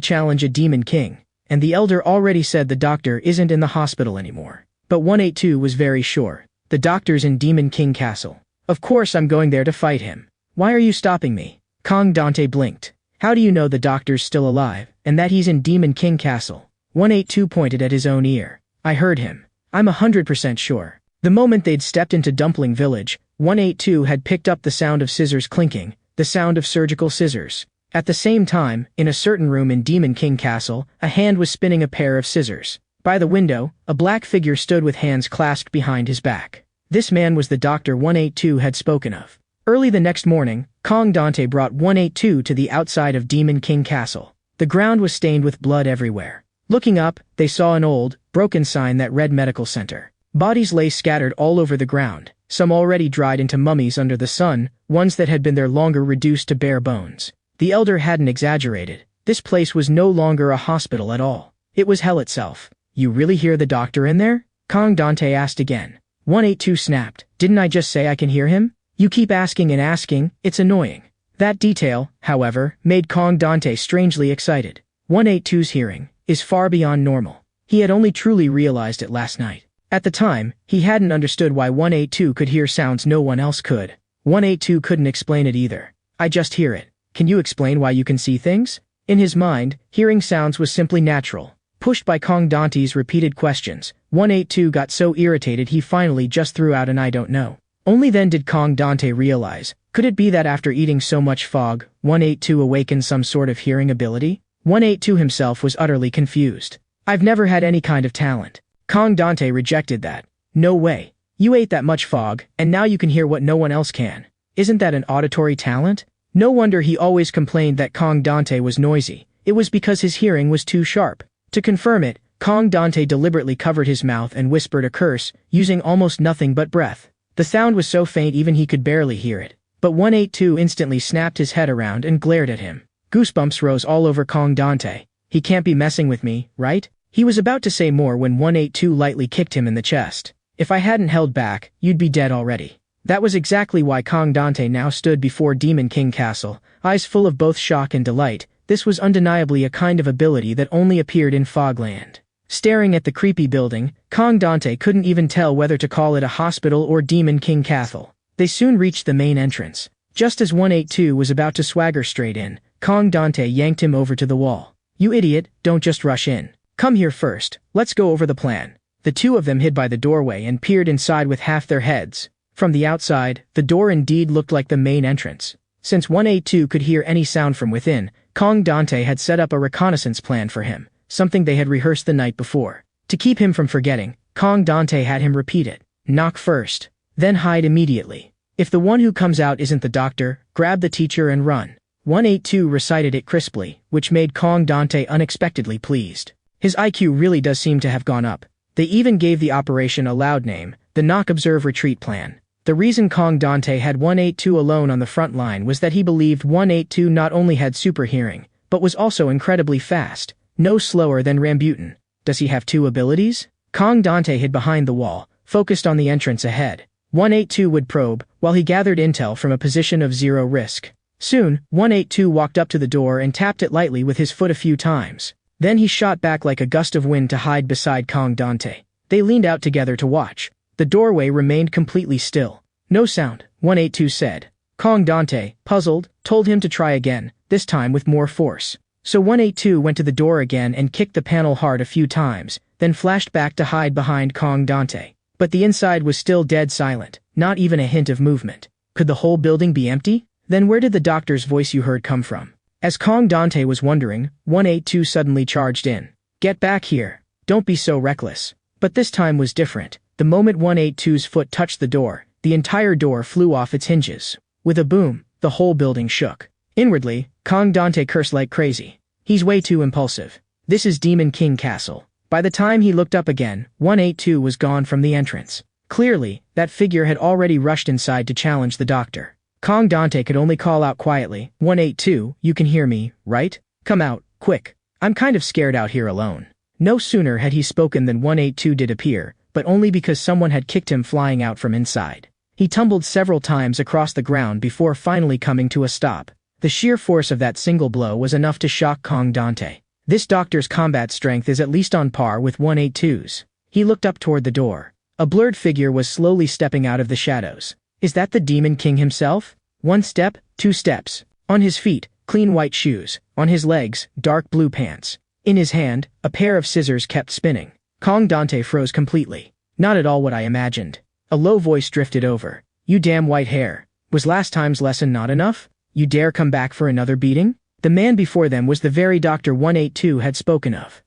challenge a demon king. And the elder already said the doctor isn't in the hospital anymore. But 182 was very sure. The doctor's in Demon King Castle. Of course I'm going there to fight him. Why are you stopping me? Kong Dante blinked. How do you know the doctor's still alive, and that he's in Demon King Castle? 182 pointed at his own ear. I heard him. I'm 100% sure. The moment they'd stepped into Dumpling Village, 182 had picked up the sound of scissors clinking, the sound of surgical scissors. At the same time, in a certain room in Demon King Castle, a hand was spinning a pair of scissors. By the window, a black figure stood with hands clasped behind his back. This man was the doctor 182 had spoken of. Early the next morning, Kong Dante brought 182 to the outside of Demon King Castle. The ground was stained with blood everywhere. Looking up, they saw an old, broken sign that read Medical Center. Bodies lay scattered all over the ground, some already dried into mummies under the sun, ones that had been there longer reduced to bare bones. The elder hadn't exaggerated. This place was no longer a hospital at all. It was hell itself. You really hear the doctor in there? Kong Dante asked again. 182 snapped. Didn't I just say I can hear him? You keep asking and asking, it's annoying. That detail, however, made Kong Dante strangely excited. 182's hearing is far beyond normal. He had only truly realized it last night. At the time, he hadn't understood why 182 could hear sounds no one else could. 182 couldn't explain it either. I just hear it. Can you explain why you can see things? In his mind, hearing sounds was simply natural. Pushed by Kong Dante's repeated questions, 182 got so irritated he finally just threw out an I don't know. Only then did Kong Dante realize, could it be that after eating so much fog, 182 awakened some sort of hearing ability? 182 himself was utterly confused. I've never had any kind of talent. Kong Dante rejected that. No way. You ate that much fog, and now you can hear what no one else can. Isn't that an auditory talent? No wonder he always complained that Kong Dante was noisy. It was because his hearing was too sharp. To confirm it, Kong Dante deliberately covered his mouth and whispered a curse, using almost nothing but breath. The sound was so faint even he could barely hear it. But 182 instantly snapped his head around and glared at him. Goosebumps rose all over Kong Dante. He can't be messing with me, right? He was about to say more when 182 lightly kicked him in the chest. If I hadn't held back, you'd be dead already. That was exactly why Kong Dante now stood before Demon King Castle, eyes full of both shock and delight. This was undeniably a kind of ability that only appeared in Fogland. Staring at the creepy building, Kong Dante couldn't even tell whether to call it a hospital or Demon King Castle. They soon reached the main entrance. Just as 182 was about to swagger straight in, Kong Dante yanked him over to the wall. You idiot, don't just rush in. Come here first, let's go over the plan. The two of them hid by the doorway and peered inside with half their heads. From the outside, the door indeed looked like the main entrance. Since 182 could hear any sound from within, Kong Dante had set up a reconnaissance plan for him, something they had rehearsed the night before. To keep him from forgetting, Kong Dante had him repeat it. Knock first, then hide immediately. If the one who comes out isn't the doctor, grab the teacher and run. 182 recited it crisply, which made Kong Dante unexpectedly pleased. His IQ really does seem to have gone up. They even gave the operation a loud name, the Knock Observe Retreat Plan. The reason Kong Dante had 182 alone on the front line was that he believed 182 not only had super hearing, but was also incredibly fast, no slower than Rambutan. Does he have two abilities? Kong Dante hid behind the wall, focused on the entrance ahead. 182 would probe, while he gathered intel from a position of zero risk. Soon, 182 walked up to the door and tapped it lightly with his foot a few times. Then he shot back like a gust of wind to hide beside Kong Dante. They leaned out together to watch. The doorway remained completely still. No sound, 182 said. Kong Dante, puzzled, told him to try again, this time with more force. So 182 went to the door again and kicked the panel hard a few times, then flashed back to hide behind Kong Dante. But the inside was still dead silent, not even a hint of movement. Could the whole building be empty? Then where did the doctor's voice you heard come from? As Kong Dante was wondering, 182 suddenly charged in. Get back here. Don't be so reckless. But this time was different. The moment 182's foot touched the door, the entire door flew off its hinges. With a boom, the whole building shook. Inwardly, Kong Dante cursed like crazy. He's way too impulsive. This is Demon King Castle. By the time he looked up again, 182 was gone from the entrance. Clearly, that figure had already rushed inside to challenge the doctor. Kong Dante could only call out quietly, 182, you can hear me, right? Come out, quick. I'm kind of scared out here alone. No sooner had he spoken than 182 did appear, but only because someone had kicked him flying out from inside. He tumbled several times across the ground before finally coming to a stop. The sheer force of that single blow was enough to shock Kong Dante. This doctor's combat strength is at least on par with 182's. He looked up toward the door. A blurred figure was slowly stepping out of the shadows. Is that the Demon King himself? 1 step, 2 steps. On his feet, clean white shoes. On his legs, dark blue pants. In his hand, a pair of scissors kept spinning. Kong Dante froze completely. Not at all what I imagined. A low voice drifted over. You damn white hair. Was last time's lesson not enough? You dare come back for another beating? The man before them was the very doctor 182 had spoken of.